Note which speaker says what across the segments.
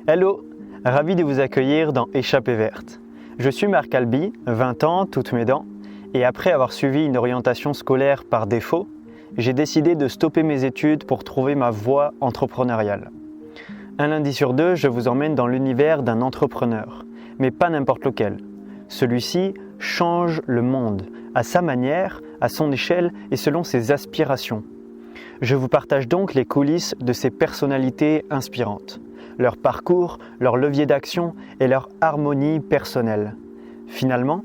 Speaker 1: Hello, ravi de vous accueillir dans Échappée verte. Je suis Marc Albi, 20 ans, toutes mes dents, et après avoir suivi une orientation scolaire par défaut, j'ai décidé de stopper mes études pour trouver ma voie entrepreneuriale. Un lundi sur deux, je vous emmène dans l'univers d'un entrepreneur, mais pas n'importe lequel. Celui-ci change le monde, à sa manière, à son échelle et selon ses aspirations. Je vous partage donc les coulisses de ces personnalités inspirantes, leur parcours, leur levier d'action et leur harmonie personnelle. Finalement,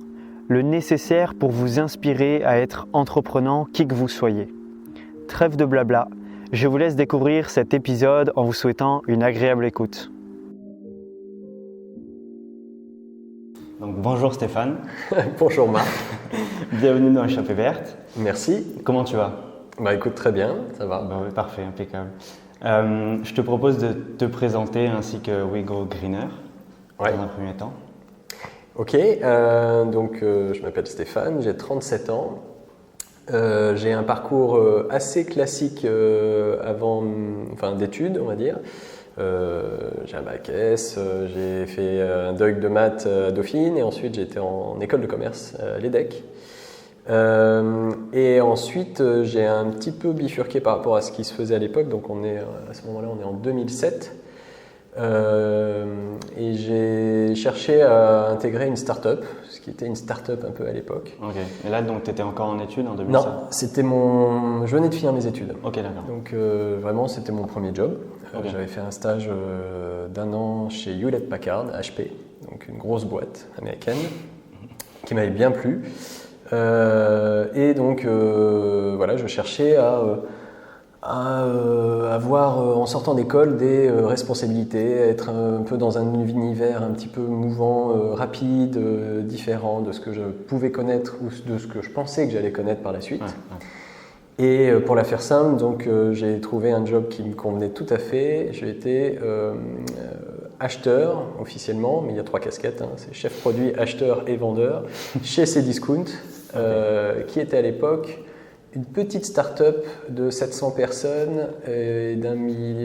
Speaker 1: le nécessaire pour vous inspirer à être entreprenant qui que vous soyez. Trêve de blabla, je vous laisse découvrir cet épisode en vous souhaitant une agréable écoute. Donc, bonjour Stéphane.
Speaker 2: Bonjour Marc.
Speaker 1: Bienvenue dans Échappée verte.
Speaker 2: Merci.
Speaker 1: Comment tu vas ?
Speaker 2: Bah écoute, très bien, ça va.
Speaker 1: Bah oui, parfait, impeccable. Je te propose de te présenter ainsi que We Go Greener dans un premier temps.
Speaker 2: Ok, je m'appelle Stéphane, j'ai 37 ans. J'ai un parcours assez classique d'études, on va dire. J'ai un bac S, j'ai fait un DEUG de maths à Dauphine et ensuite j'ai été en école de commerce à l'EDEC. Et ensuite j'ai un petit peu bifurqué par rapport à ce qui se faisait à l'époque, donc à ce moment-là on est en 2007 et j'ai cherché à intégrer une start-up, ce qui était une start-up un peu à l'époque.
Speaker 1: Ok, et là donc tu étais encore en études en 2007 ?
Speaker 2: Non, je venais de finir mes études.
Speaker 1: Ok, d'accord.
Speaker 2: Donc vraiment c'était mon premier job. Okay. J'avais fait un stage d'1 an chez Hewlett Packard, HP, donc une grosse boîte américaine qui m'avait bien plu. Je cherchais à avoir en sortant d'école des responsabilités, être un peu dans un univers un petit peu mouvant, rapide, différent de ce que je pouvais connaître ou de ce que je pensais que j'allais connaître par la suite. Et pour la faire simple, j'ai trouvé un job qui me convenait tout à fait. J'ai été acheteur officiellement, mais il y a 3 casquettes, c'est chef produit, acheteur et vendeur chez Cdiscount, qui était à l'époque une petite start-up de 700 personnes et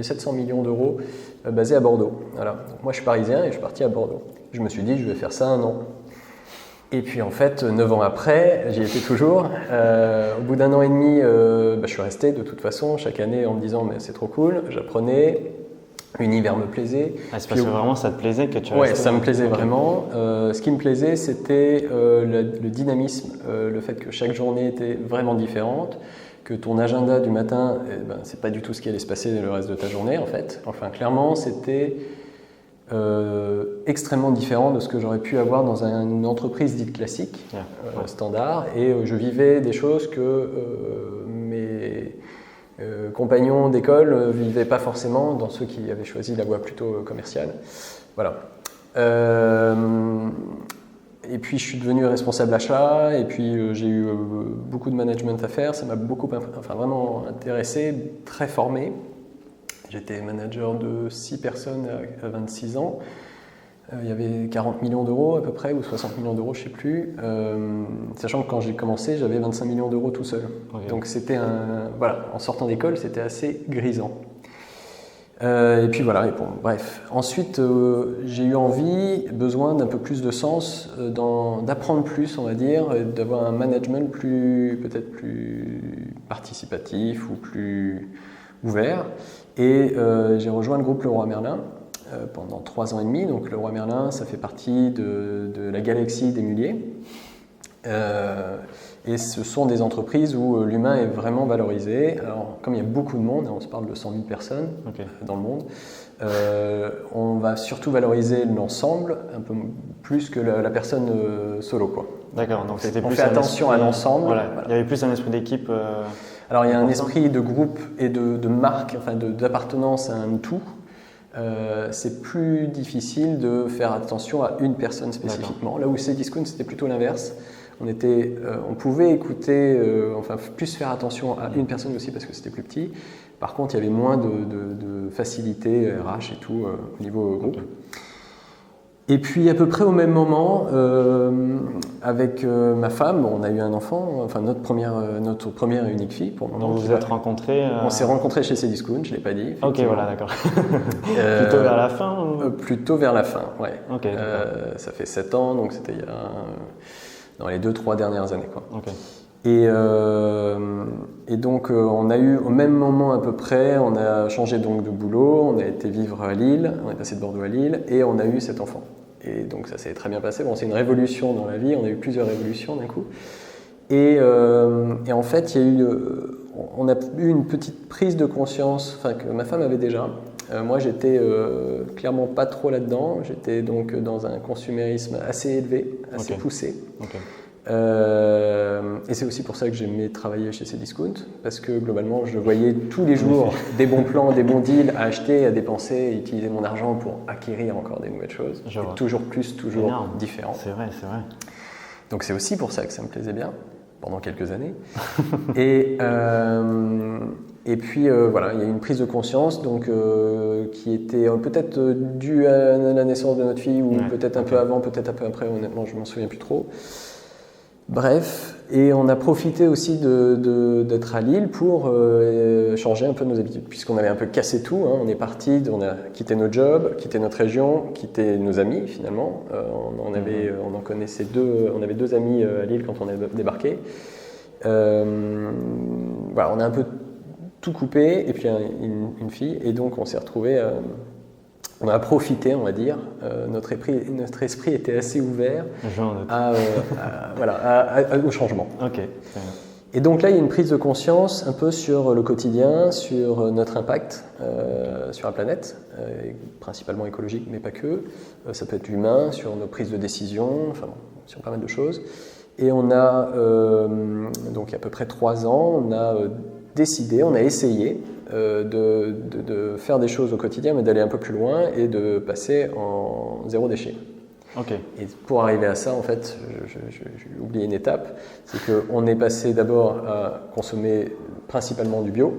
Speaker 2: 700 millions d'euros basée à Bordeaux. Voilà. Donc moi je suis parisien et je suis parti à Bordeaux. Je me suis dit je vais faire ça 1 an. Et puis en fait 9 ans après, j'y étais toujours. Au bout d'1 an et demi, je suis resté de toute façon chaque année en me disant mais c'est trop cool, j'apprenais. L'univers me plaisait.
Speaker 1: C'est parce que vraiment ça te plaisait que tu restais ?
Speaker 2: Ouais, ça me plaisait vraiment. Ce qui me plaisait, c'était le dynamisme, le fait que chaque journée était vraiment différente, que ton agenda du matin, c'est pas du tout ce qui allait se passer le reste de ta journée en fait. Enfin, clairement, c'était extrêmement différent de ce que j'aurais pu avoir dans une entreprise dite classique, standard. Et je vivais des choses que mes compagnons d'école ne vivaient pas forcément dans ceux qui avaient choisi la voie plutôt commerciale. Voilà. Et puis je suis devenu responsable achat et puis j'ai eu beaucoup de management à faire. Ça m'a vraiment intéressé, très formé. J'étais manager de 6 personnes à 26 ans. Il y avait 40 millions d'euros à peu près, ou 60 millions d'euros, je ne sais plus. Sachant que quand j'ai commencé, j'avais 25 millions d'euros tout seul. Okay. Donc c'était en sortant d'école, c'était assez grisant. Et puis voilà, bref. Ensuite, j'ai eu besoin d'un peu plus de sens, d'apprendre plus, on va dire, d'avoir un management peut-être plus participatif ou plus ouvert. Et j'ai rejoint le groupe Leroy Merlin pendant 3 ans et demi. Donc Leroy Merlin, ça fait partie de la galaxie des Mulliers. Et ce sont des entreprises où l'humain est vraiment valorisé. Alors, comme il y a beaucoup de monde, on se parle de 100 000 personnes dans le monde, on va surtout valoriser l'ensemble un peu plus que la personne solo, quoi.
Speaker 1: D'accord, donc
Speaker 2: on fait attention à l'ensemble.
Speaker 1: Voilà. Il y avait plus un esprit d'équipe.
Speaker 2: Alors, il y a un esprit de groupe et de marque, d'appartenance à un tout. C'est plus difficile de faire attention à une personne spécifiquement. Là où Cdiscount, c'était plutôt l'inverse. On pouvait écouter, plus faire attention à une personne aussi parce que c'était plus petit. Par contre, il y avait moins de facilité RH et tout au niveau groupe. Et puis à peu près au même moment, avec ma femme, on a eu un enfant, enfin notre première et unique fille pour le moment.
Speaker 1: Donc vous vous êtes rencontrés
Speaker 2: On s'est rencontrés chez Cdiscount, je ne l'ai pas dit.
Speaker 1: Ok, voilà, d'accord. Plutôt vers la fin ou...
Speaker 2: Plutôt vers la fin, ouais.
Speaker 1: Ok,
Speaker 2: ça fait 7 ans, donc c'était dans les 2-3 dernières années, quoi.
Speaker 1: Ok.
Speaker 2: Et donc on a eu au même moment à peu près, on a changé donc de boulot, on a été vivre à Lille, on est passé de Bordeaux à Lille et on a eu cet enfant. Et donc ça s'est très bien passé. Bon, c'est une révolution dans la vie, on a eu plusieurs révolutions d'un coup. Et en fait, on a eu une petite prise de conscience, enfin que ma femme avait déjà. Moi, j'étais clairement pas trop là-dedans. J'étais donc dans un consumérisme assez élevé, assez poussé.
Speaker 1: Okay.
Speaker 2: Et c'est aussi pour ça que j'aimais travailler chez Cdiscount, parce que globalement, je voyais tous les jours des bons plans, des bons deals à acheter, à dépenser, et utiliser mon argent pour acquérir encore des nouvelles choses. Et toujours plus, toujours différent.
Speaker 1: C'est vrai, c'est vrai.
Speaker 2: Donc c'est aussi pour ça que ça me plaisait bien, pendant quelques années. Et puis voilà, il y a eu une prise de conscience donc, qui était peut-être due à la naissance de notre fille, ou peut-être un peu avant, peut-être un peu après, honnêtement, je ne m'en souviens plus trop. Bref, et on a profité aussi d'être à Lille pour changer un peu nos habitudes, puisqu'on avait un peu cassé tout. Hein. On est parti, on a quitté nos jobs, quitté notre région, quitté nos amis finalement. On en connaissait deux, on avait 2 amis à Lille quand on a débarqué. Voilà, on a un peu tout coupé, et puis une fille, et donc on s'est retrouvés. On a profité, on va dire. Notre esprit était assez ouvert au changement.
Speaker 1: Ok.
Speaker 2: Et donc là, il y a une prise de conscience un peu sur le quotidien, sur notre impact sur la planète, principalement écologique, mais pas que. Ça peut être humain, sur nos prises de décision, enfin, sur pas mal de choses. Et on a, donc il y a à peu près 3 ans, on a décidé, on a essayé de faire des choses au quotidien, mais d'aller un peu plus loin et de passer en 0 déchet.
Speaker 1: Okay.
Speaker 2: Et pour arriver à ça, en fait, j'ai oublié une étape, c'est qu'on est passé d'abord à consommer principalement du bio,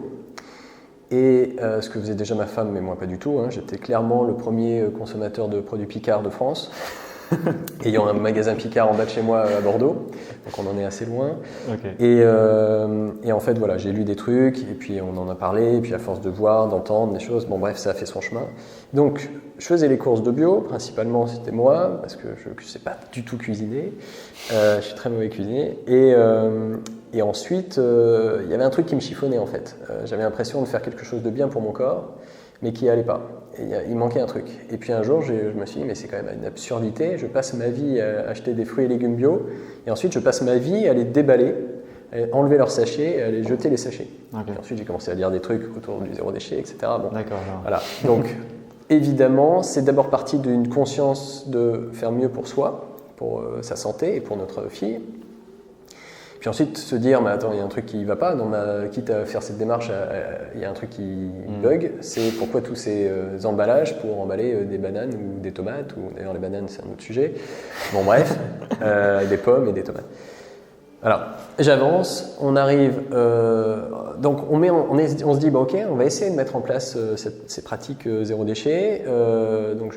Speaker 2: et ce que faisait déjà ma femme, mais moi pas du tout. Hein, j'étais clairement le premier consommateur de produits Picard de France, ayant un magasin Picard en bas de chez moi à Bordeaux, donc on en est assez loin.
Speaker 1: Okay.
Speaker 2: Et en fait, voilà, j'ai lu des trucs, et puis on en a parlé, et puis à force de voir, d'entendre des choses, bon bref, ça a fait son chemin. Donc, je faisais les courses de bio, principalement c'était moi, parce que je ne sais pas du tout cuisiner, je suis très mauvais cuisinier, et ensuite, il y avait un truc qui me chiffonnait en fait. J'avais l'impression de faire quelque chose de bien pour mon corps, mais qui n'allait pas. Et il manquait un truc. Et puis un jour, je me suis dit, mais c'est quand même une absurdité. Je passe ma vie à acheter des fruits et légumes bio, et ensuite je passe ma vie à les déballer, à enlever leurs sachets et à les jeter les sachets. Okay. Et ensuite, j'ai commencé à lire des trucs autour du 0 déchet, etc. Bon,
Speaker 1: d'accord.
Speaker 2: Voilà. Donc, évidemment, c'est d'abord parti d'une conscience de faire mieux pour soi, pour sa santé et pour notre fille. Puis ensuite, se dire, mais attends, il y a un truc qui ne va pas, quitte à faire cette démarche, il y a un truc qui bug, c'est pourquoi tous ces emballages pour emballer des bananes ou des tomates, ou d'ailleurs les bananes c'est un autre sujet, bon bref, des pommes et des tomates. Alors, j'avance, on arrive, donc on se dit, bah, ok, on va essayer de mettre en place ces pratiques 0 déchet. Donc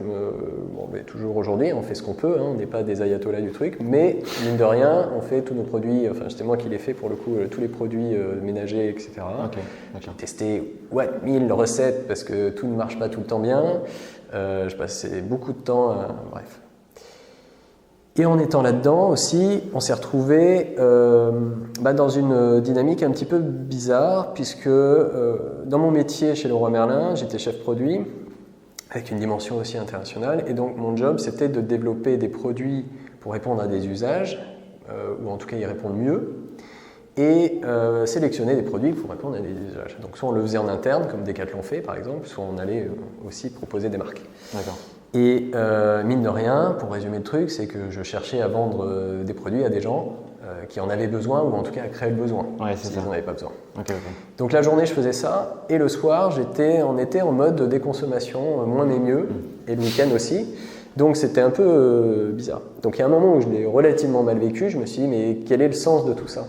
Speaker 2: toujours aujourd'hui, on fait ce qu'on peut, hein, on n'est pas des ayatollahs du truc, mais mine de rien, on fait tous nos produits, enfin c'était moi qui l'ai fait pour le coup, tous les produits ménagers, etc.
Speaker 1: Okay.
Speaker 2: J'ai testé 1000 recettes parce que tout ne marche pas tout le temps bien. Je passais beaucoup de temps, bref. Et en étant là-dedans aussi, on s'est retrouvé dans une dynamique un petit peu bizarre, puisque dans mon métier chez Leroy Merlin, j'étais chef produit, avec une dimension aussi internationale, et donc mon job c'était de développer des produits pour répondre à des usages, ou en tout cas y répondre mieux, et sélectionner des produits pour répondre à des usages. Donc soit on le faisait en interne, comme Decathlon fait par exemple, soit on allait aussi proposer des marques.
Speaker 1: D'accord.
Speaker 2: Et mine de rien, pour résumer le truc, c'est que je cherchais à vendre des produits à des gens qui en avaient besoin, ou en tout cas à créer le besoin, s'ils n'en avaient pas besoin.
Speaker 1: Okay.
Speaker 2: Donc la journée, je faisais ça, et le soir, on était en mode déconsommation, moins mais mieux, et le week-end aussi. Donc c'était un peu bizarre. Donc il y a un moment où je l'ai relativement mal vécu, je me suis dit, mais quel est le sens de tout ça ?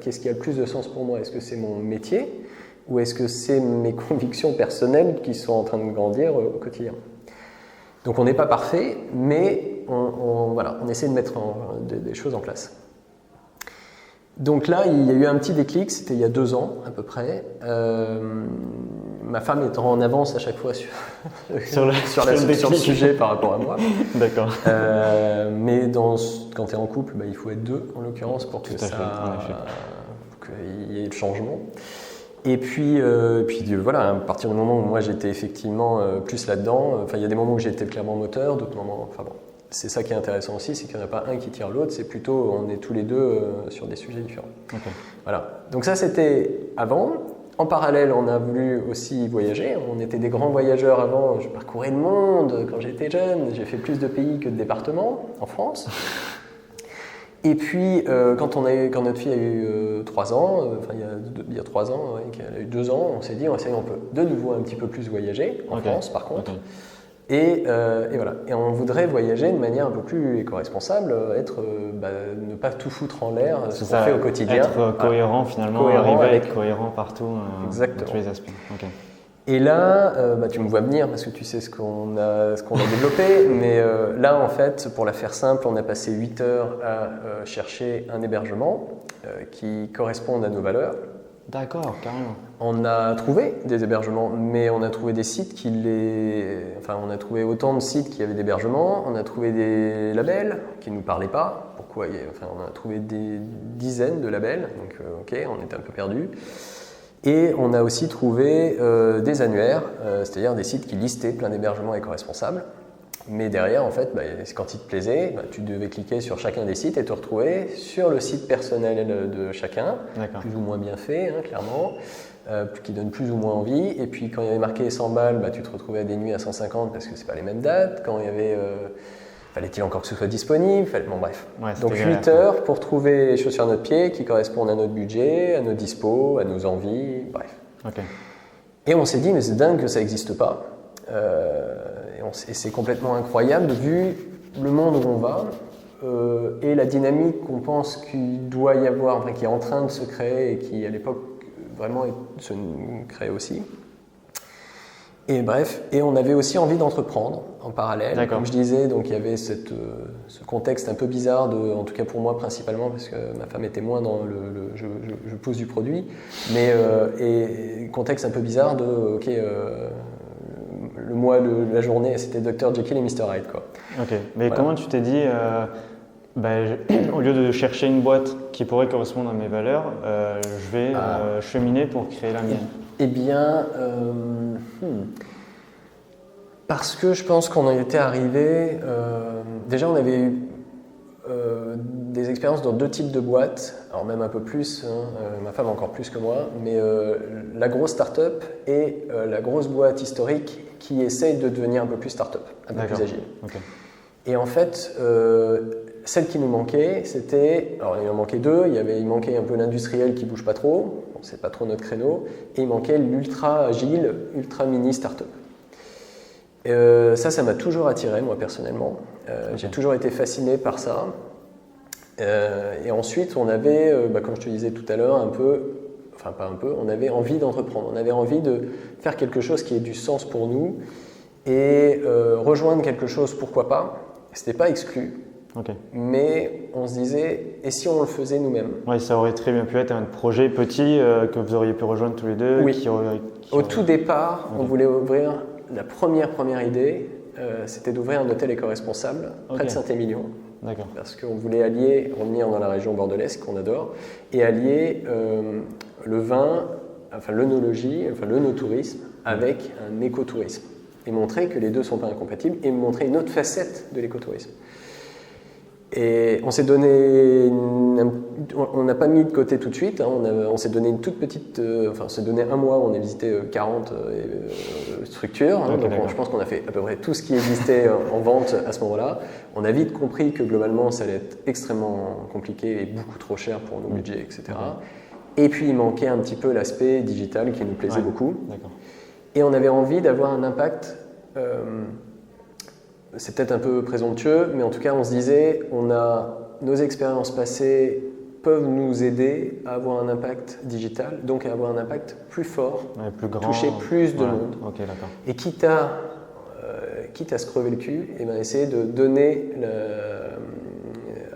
Speaker 2: Qu'est-ce qui a le plus de sens pour moi ? Est-ce que c'est mon métier, ou est-ce que c'est mes convictions personnelles qui sont en train de grandir au quotidien ? Donc on n'est pas parfait, mais voilà, on essaie de mettre des choses en place. Donc là, il y a eu un petit déclic, c'était il y a 2 ans à peu près. Ma femme étant en avance à chaque fois sur le sujet par rapport à moi.
Speaker 1: D'accord.
Speaker 2: Mais quand tu es en couple, il faut être 2 en l'occurrence pour qu'il y ait le changement. Et puis voilà, à partir du moment où moi j'étais effectivement plus là-dedans, il y a des moments où j'étais clairement moteur, d'autres moments, c'est ça qui est intéressant aussi, c'est qu'il n'y en a pas un qui tire l'autre, c'est plutôt on est tous les deux sur des sujets différents.
Speaker 1: Okay.
Speaker 2: Voilà. Donc ça c'était avant. En parallèle, on a voulu aussi voyager. On était des grands voyageurs avant. Je parcourais le monde quand j'étais jeune. J'ai fait plus de pays que de départements en France. Et puis, quand notre fille a eu 3 ans, il y a 3 ans, qu'elle a eu 2 ans, on s'est dit, on peut de nouveau un petit peu plus voyager, en France par contre. Okay. Et voilà. Et on voudrait voyager de manière un peu plus éco-responsable, ne pas tout foutre en l'air, ce qu'on fait au quotidien.
Speaker 1: Être cohérent finalement, arriver à être cohérent partout, dans tous les aspects. Okay.
Speaker 2: Et là, tu me vois venir parce que tu sais ce qu'on a développé, mais là en fait, pour la faire simple, on a passé 8 heures à chercher un hébergement qui corresponde à nos valeurs.
Speaker 1: D'accord, carrément.
Speaker 2: On a trouvé des hébergements, mais on a trouvé des sites on a trouvé autant de sites qui avaient d'hébergements, on a trouvé des labels qui ne nous parlaient pas. Pourquoi on a trouvé des dizaines de labels, donc on était un peu perdus. Et on a aussi trouvé des annuaires, c'est-à-dire des sites qui listaient plein d'hébergements éco-responsables. Mais derrière, en fait, quand il te plaisait, tu devais cliquer sur chacun des sites et te retrouver sur le site personnel de chacun, plus ou moins bien fait, clairement, qui donne plus ou moins envie. Et puis quand il y avait marqué 100 balles, tu te retrouvais à des nuits à 150 parce que c'est pas les mêmes dates. Quand il y avait... fallait-il encore que ce soit disponible, bon bref.
Speaker 1: Ouais,
Speaker 2: donc 8 heures pour trouver les chaussures à notre pied qui correspondent à notre budget, à nos dispos, à nos envies, bref.
Speaker 1: Okay.
Speaker 2: Et on s'est dit, mais c'est dingue que ça n'existe pas. Et c'est complètement incroyable vu le monde où on va et la dynamique qu'on pense qu'il doit y avoir, qui est en train de se créer et qui à l'époque vraiment se crée aussi. Et bref, et on avait aussi envie d'entreprendre en parallèle. Comme je disais, donc il y avait ce contexte un peu bizarre, en tout cas pour moi principalement, parce que ma femme était moins dans je pose du produit, mais et contexte un peu bizarre de le mois, la journée, c'était Dr Jekyll et Mr Hyde, quoi.
Speaker 1: Ok, mais voilà. Comment tu t'es dit, au lieu de chercher une boîte qui pourrait correspondre à mes valeurs, je vais cheminer pour créer la mienne?
Speaker 2: Eh bien, parce que je pense qu'on en était arrivé. Déjà, on avait eu des expériences dans 2 types de boîtes, alors même un peu plus, ma femme encore plus que moi, mais la grosse start-up et la grosse boîte historique qui essaye de devenir un peu plus start-up, un peu plus agile.
Speaker 1: Okay.
Speaker 2: Et en fait, celle qui nous manquait, c'était... Alors, il en manquait 2. Il manquait un peu l'industriel qui bouge pas trop. Bon, c'est pas trop notre créneau. Et il manquait l'ultra agile, ultra mini startup. Ça m'a toujours attiré, moi, personnellement. J'ai toujours été fasciné par ça. Et ensuite, on avait, comme je te disais tout à l'heure, on avait envie d'entreprendre. On avait envie de faire quelque chose qui ait du sens pour nous et rejoindre quelque chose, pourquoi pas. C'était pas exclu.
Speaker 1: Okay.
Speaker 2: Mais on se disait, et si on le faisait nous-mêmes?
Speaker 1: Oui, ça aurait très bien pu être un projet petit que vous auriez pu rejoindre tous les deux.
Speaker 2: Oui. Au tout départ, on voulait ouvrir, la première idée, c'était d'ouvrir un hôtel éco-responsable près de Saint-Émilion.
Speaker 1: D'accord.
Speaker 2: Parce qu'on voulait revenir dans la région bordelaise qu'on adore, et allier le vin, l'œnologie, l'œnotourisme avec un écotourisme. Et montrer que les deux ne sont pas incompatibles, et montrer une autre facette de l'écotourisme. Et on s'est donné, on n'a pas mis de côté tout de suite, on s'est donné une toute petite, on s'est donné un mois où on a visité 40 structures, donc je pense qu'on a fait à peu près tout ce qui existait en vente à ce moment-là. On a vite compris que globalement ça allait être extrêmement compliqué et beaucoup trop cher pour nos budgets, etc. Et puis il manquait un petit peu l'aspect digital qui nous plaisait beaucoup. Et on avait envie d'avoir un impact... c'est peut-être un peu présomptueux, mais en tout cas, on se disait, nos expériences passées peuvent nous aider à avoir un impact digital, donc à avoir un impact plus fort,
Speaker 1: plus grand,
Speaker 2: toucher plus de monde.
Speaker 1: Okay,
Speaker 2: et quitte à quitte à se crever le cul, et ben essayer de donner,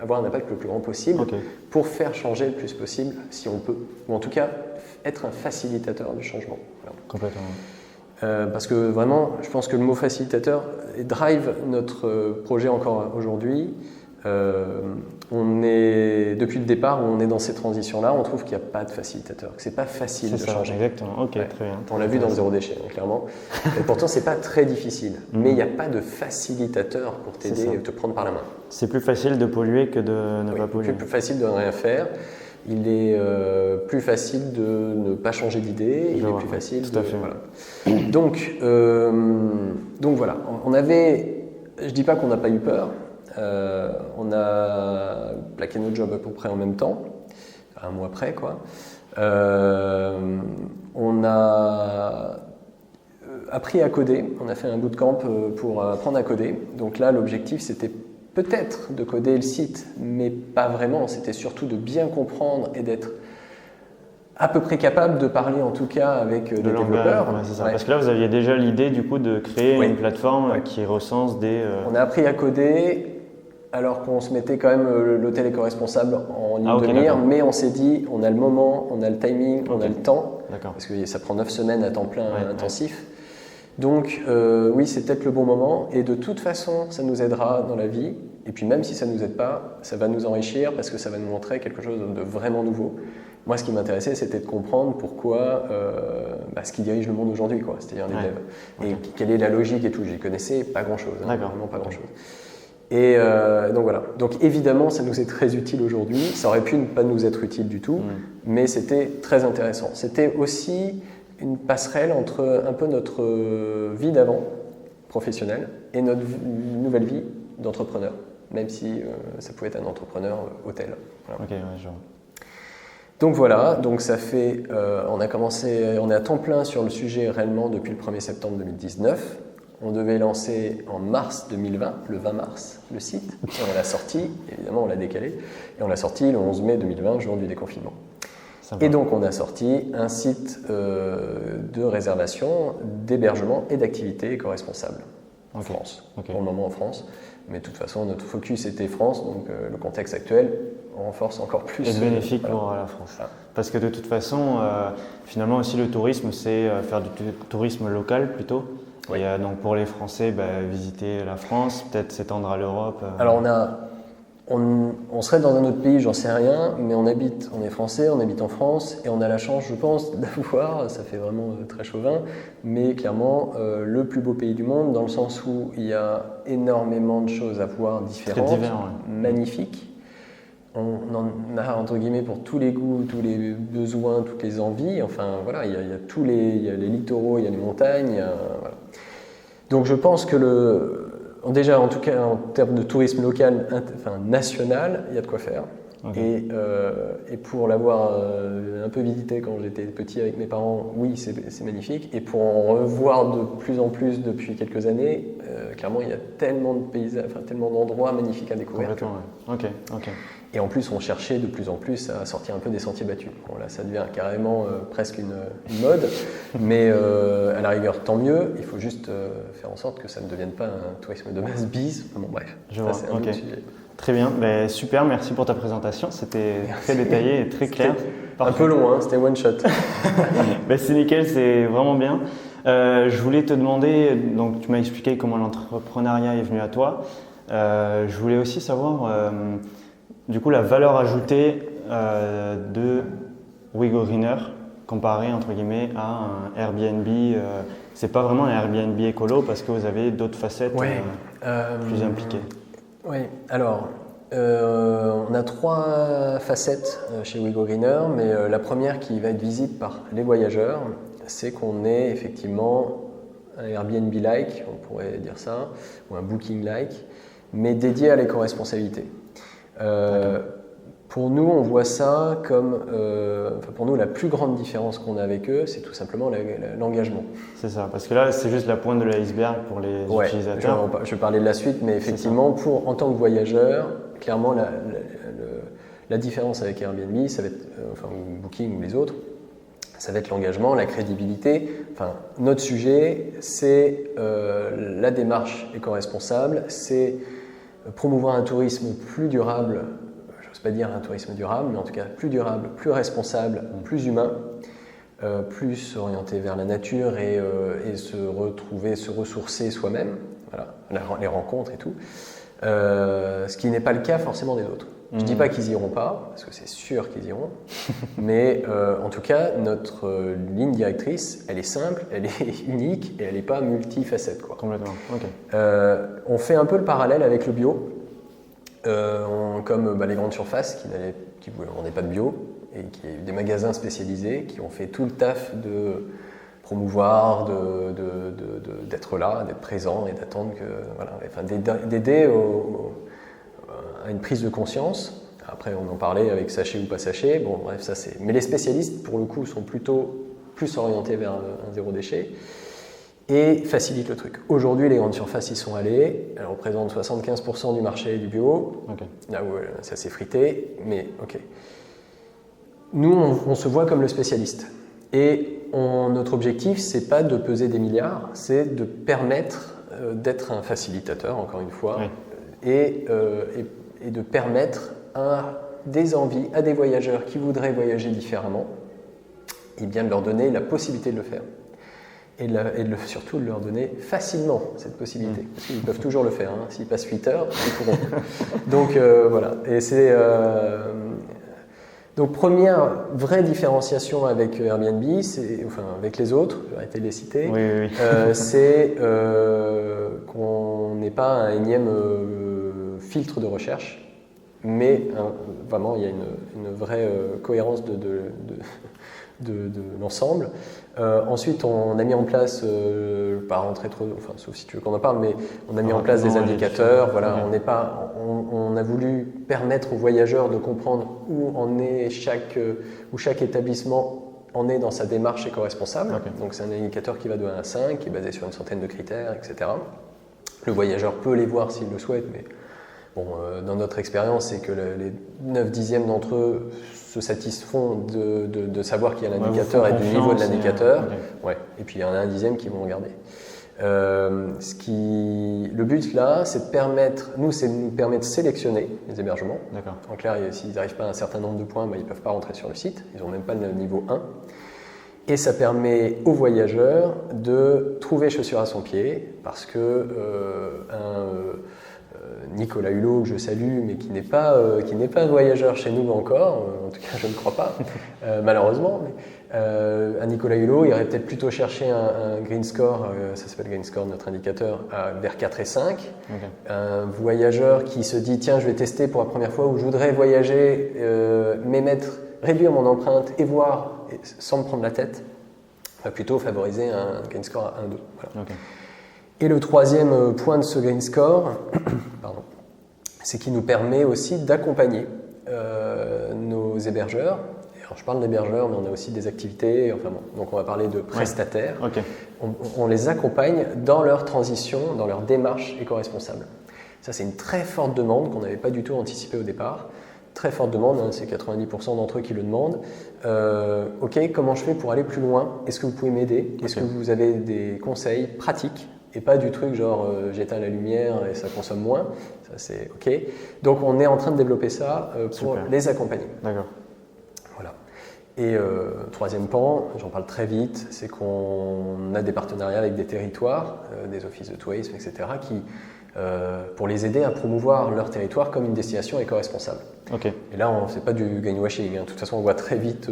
Speaker 2: avoir un impact le plus grand possible pour faire changer le plus possible si on peut, ou en tout cas être un facilitateur du changement. Voilà.
Speaker 1: Complètement.
Speaker 2: Parce que vraiment, je pense que le mot facilitateur drive notre projet encore aujourd'hui. Depuis le départ, on est dans ces transitions-là, on trouve qu'il n'y a pas de facilitateur, que c'est pas facile de changer.
Speaker 1: Exactement, ok, très bien.
Speaker 2: On l'a vu dans le zéro déchet, hein, clairement. Et pourtant, c'est pas très difficile, mais il n'y a pas de facilitateur pour t'aider et te prendre par la main.
Speaker 1: C'est plus facile de polluer que de ne pas polluer.
Speaker 2: C'est plus facile de ne rien faire. Il est plus facile de ne pas changer d'idée. Il est plus facile de. Voilà. Donc voilà. Je dis pas qu'on n'a pas eu peur. On a plaqué notre job à peu près en même temps, un mois après, quoi. On a appris à coder. On a fait un bootcamp pour apprendre à coder. Donc là, l'objectif, c'était peut-être de coder le site, mais pas vraiment. C'était surtout de bien comprendre et d'être à peu près capable de parler en tout cas avec des développeurs.
Speaker 1: Ouais, c'est ça. Parce que là, vous aviez déjà l'idée du coup de créer une plateforme qui recense des...
Speaker 2: On a appris à coder alors qu'on se mettait quand même l'hôtel éco-responsable en ligne de mire, mais on s'est dit, on a le moment, on a le timing, on a le temps, parce que ça prend 9 semaines à temps plein intensif. Donc oui, c'est peut-être le bon moment, et de toute façon, ça nous aidera dans la vie. Et puis même si ça ne nous aide pas, ça va nous enrichir parce que ça va nous montrer quelque chose de vraiment nouveau. Moi, ce qui m'intéressait, c'était de comprendre pourquoi ce qui dirige le monde aujourd'hui, c'est-à-dire les devs. Et quelle est la logique et tout. J'y connaissais pas grand-chose, vraiment pas grand-chose. Et donc voilà. Donc évidemment, ça nous est très utile aujourd'hui. Ça aurait pu ne pas nous être utile du tout, mais c'était très intéressant. C'était aussi une passerelle entre un peu notre vie d'avant, professionnelle, et notre nouvelle vie d'entrepreneur, même si ça pouvait être un entrepreneur hôtel. Voilà.
Speaker 1: Ok, ouais, genre.
Speaker 2: Donc voilà, donc ça fait, on est à temps plein sur le sujet réellement depuis le 1er septembre 2019. On devait lancer en mars 2020, le 20 mars, le site. Et on l'a sorti, évidemment on l'a décalé, et on l'a sorti le 11 mai 2020, jour du déconfinement. Et donc on a sorti un site de réservation, d'hébergement et d'activité éco-responsable en France, pour le moment en France. Mais de toute façon, notre focus était France, donc le contexte actuel renforce encore plus.
Speaker 1: Et bénéfique pour la France. Voilà. Parce que de toute façon, finalement aussi le tourisme, c'est faire du tourisme local plutôt. Oui. Et donc pour les Français, visiter la France, peut-être s'étendre à l'Europe.
Speaker 2: Alors on serait dans un autre pays, j'en sais rien, mais on est français, on habite en France et on a la chance, je pense, d'avoir, ça fait vraiment très chauvin, mais clairement le plus beau pays du monde, dans le sens où il y a énormément de choses à voir différentes, magnifiques. On en a entre guillemets pour tous les goûts, tous les besoins, toutes les envies. Enfin voilà, il y a les littoraux, il y a les montagnes. Voilà. Donc je pense que déjà en tout cas en termes de tourisme local, national, il y a de quoi faire. Okay. Et pour l'avoir un peu visité quand j'étais petit avec mes parents, oui, c'est magnifique. Et pour en revoir de plus en plus depuis quelques années, clairement il y a tellement de paysages, tellement d'endroits magnifiques à découvrir.
Speaker 1: Ok.
Speaker 2: Et en plus, on cherchait de plus en plus à sortir un peu des sentiers battus. Bon, là, ça devient carrément presque une mode, mais à la rigueur, tant mieux. Il faut juste faire en sorte que ça ne devienne pas un tourisme de masse bis. Bon, bref, c'est un autre sujet.
Speaker 1: Très bien, super, merci pour ta présentation. C'était très détaillé et très clair.
Speaker 2: Un peu long, c'était one shot.
Speaker 1: C'est nickel, c'est vraiment bien. Je voulais te demander, donc tu m'as expliqué comment l'entrepreneuriat est venu à toi. Je voulais aussi savoir... du coup, la valeur ajoutée de WeGoGreener comparée entre guillemets à un Airbnb, c'est pas vraiment un Airbnb écolo parce que vous avez d'autres facettes plus impliquées.
Speaker 2: Oui, alors on a 3 facettes chez WeGoGreener, mais la première qui va être visible par les voyageurs, c'est qu'on est effectivement un Airbnb-like, on pourrait dire ça, ou un Booking-like, mais dédié à l'éco-responsabilité. Pour nous, on voit ça comme, pour nous, la plus grande différence qu'on a avec eux, c'est tout simplement l'engagement.
Speaker 1: C'est ça, parce que là, c'est juste la pointe de l'iceberg pour les utilisateurs.
Speaker 2: Je vais parler de la suite, mais effectivement, en tant que voyageur, clairement, la différence avec Airbnb, ça va être, ou Booking ou les autres, Ça va être l'engagement, la crédibilité. Enfin, notre sujet, c'est la démarche éco-responsable, c'est promouvoir un tourisme plus durable, j'ose pas dire un tourisme durable, mais en tout cas plus durable, plus responsable, plus humain, plus orienté vers la nature et se retrouver, se ressourcer soi-même, voilà, les rencontres et tout, ce qui n'est pas le cas forcément des autres. Je ne dis pas qu'ils iront pas, parce que c'est sûr qu'ils iront, mais en tout cas, notre ligne directrice, elle est simple, elle est unique et elle n'est pas multifacette, quoi.
Speaker 1: Complètement, ok.
Speaker 2: On fait un peu le parallèle avec le bio, comme les grandes surfaces qui ne vendaient pas de bio, et des magasins spécialisés qui ont fait tout le taf de promouvoir, d'être là, d'être présent et d'attendre que, voilà, enfin, d'aider à une prise de conscience. Après, on en parlait avec sachet ou pas sachet. Bon, bref, ça c'est. Mais les spécialistes, pour le coup, sont plutôt plus orientés vers un zéro déchet et facilitent le truc. Aujourd'hui, les grandes surfaces y sont allées. Elles représentent 75% du marché du bio. Okay. Là où ça s'est frité, mais ok. Nous, on se voit comme le spécialiste. Et notre objectif, c'est pas de peser des milliards, c'est de permettre d'être un facilitateur, encore une fois, oui. Et de permettre des envies à des voyageurs qui voudraient voyager différemment, et bien de leur donner la possibilité de le faire. Et surtout de leur donner facilement cette possibilité. Parce qu'ils peuvent toujours le faire. Hein. S'ils passent 8 heures, ils pourront. Donc voilà. Et c'est... Donc première vraie différenciation avec Airbnb, enfin avec les autres, je vais arrêter de les citer, oui. C'est qu'on n'est pas un énième filtre de recherche, mais vraiment il y a une vraie cohérence de l'ensemble. Ensuite, on a mis en place, pas rentrer trop, enfin, sauf si tu veux qu'on en parle, mais on a mis en place des indicateurs. Voilà, on a voulu permettre aux voyageurs de comprendre où chaque établissement en est dans sa démarche éco-responsable. Okay. Donc, c'est un indicateur qui va de 1 à 5, qui est basé sur une centaine de critères, etc. Le voyageur peut les voir s'il le souhaite, mais bon, dans notre expérience, c'est que les 9/10 d'entre eux se satisfont de savoir qu'il y a l'indicateur et du niveau de l'indicateur. Okay. Ouais. Et puis il y en a 1/10 qui vont regarder. Le but là, c'est de nous permet de sélectionner les hébergements. En clair, s'ils n'arrivent pas à un certain nombre de points, ils ne peuvent pas rentrer sur le site. Ils n'ont même pas le niveau 1. Et ça permet aux voyageurs de trouver chaussure à son pied, parce que Nicolas Hulot, que je salue, mais qui n'est pas voyageur chez nous encore, en tout cas je ne crois pas, malheureusement. Un Nicolas Hulot, il aurait peut-être plutôt cherché un Green Score, ça s'appelle Green Score, notre indicateur, vers 4 et 5. Okay. Un voyageur qui se dit, tiens, je vais tester pour la première fois, où je voudrais voyager, réduire mon empreinte et voir, sans me prendre la tête, va plutôt favoriser un Green Score à 1-2. Voilà. Okay. Et le troisième point de ce Green Score, c'est qu'il nous permet aussi d'accompagner nos hébergeurs. Alors, je parle d'hébergeurs, mais on a aussi des activités. Enfin bon, donc on va parler de prestataires. Ouais. Okay. On les accompagne dans leur transition, dans leur démarche éco-responsable. Ça, c'est une très forte demande qu'on n'avait pas du tout anticipée au départ. Très forte demande, hein, c'est 90% d'entre eux qui le demandent. Ok, comment je fais pour aller plus loin? Est-ce que vous pouvez m'aider? Est-ce que vous avez des conseils pratiques? Et pas du truc genre j'éteins la lumière et ça consomme moins. Ça, c'est ok. Donc on est en train de développer ça pour les accompagner.
Speaker 1: D'accord.
Speaker 2: Voilà. Et troisième pan, j'en parle très vite, c'est qu'on a des partenariats avec des territoires, des offices de tourisme, etc., pour les aider à promouvoir leur territoire comme une destination éco-responsable.
Speaker 1: Okay.
Speaker 2: Et là, on ne fait pas du greenwashing. Hein. De toute façon, on voit très vite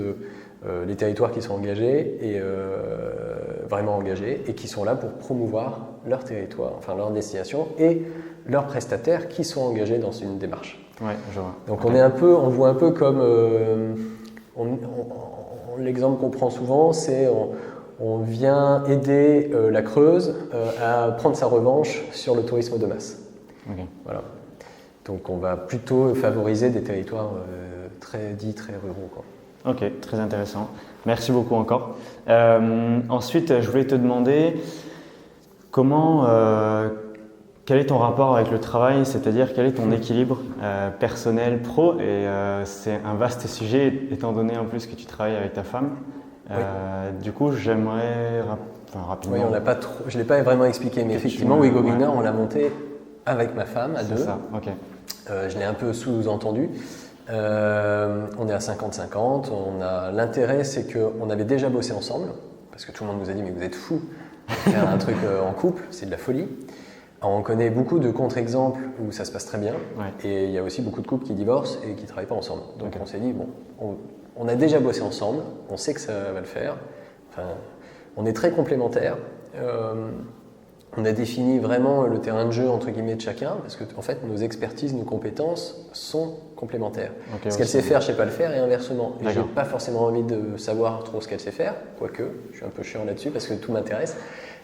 Speaker 2: les territoires qui sont engagés, et vraiment engagés, et qui sont là pour promouvoir leur territoire, enfin leur destination, et leurs prestataires qui sont engagés dans une démarche.
Speaker 1: Ouais, je vois.
Speaker 2: Donc on voit un peu comme l'exemple qu'on prend souvent, c'est on vient aider la Creuse à prendre sa revanche sur le tourisme de masse.
Speaker 1: Okay.
Speaker 2: Voilà. Donc on va plutôt favoriser des territoires très ruraux, quoi.
Speaker 1: Ok, très intéressant. Merci beaucoup encore. Ensuite, je voulais te demander quel est ton rapport avec le travail, c'est-à-dire quel est ton équilibre personnel, pro, et c'est un vaste sujet étant donné en plus que tu travailles avec ta femme. Du coup, j'aimerais rapidement.
Speaker 2: Oui, je ne l'ai pas vraiment expliqué, mais effectivement, Wego Greener, on l'a monté avec ma femme à deux.
Speaker 1: C'est ça, ok.
Speaker 2: Je l'ai un peu sous-entendu. On est à 50-50. L'intérêt, c'est qu'on avait déjà bossé ensemble, parce que tout le monde nous a dit, mais vous êtes fous de faire un truc en couple, c'est de la folie. Alors, on connaît beaucoup de contre-exemples où ça se passe très bien, et il y a aussi beaucoup de couples qui divorcent et qui ne travaillent pas ensemble. Donc on s'est dit, bon, on a déjà bossé ensemble, on sait que ça va le faire, enfin, on est très complémentaires. On a défini vraiment le terrain de jeu entre guillemets de chacun, parce que en fait nos expertises, nos compétences sont complémentaires. Ce qu'elle sait faire, je ne sais pas le faire, et inversement. Et j'ai pas forcément envie de savoir trop ce qu'elle sait faire, quoique je suis un peu chiant là-dessus parce que tout m'intéresse.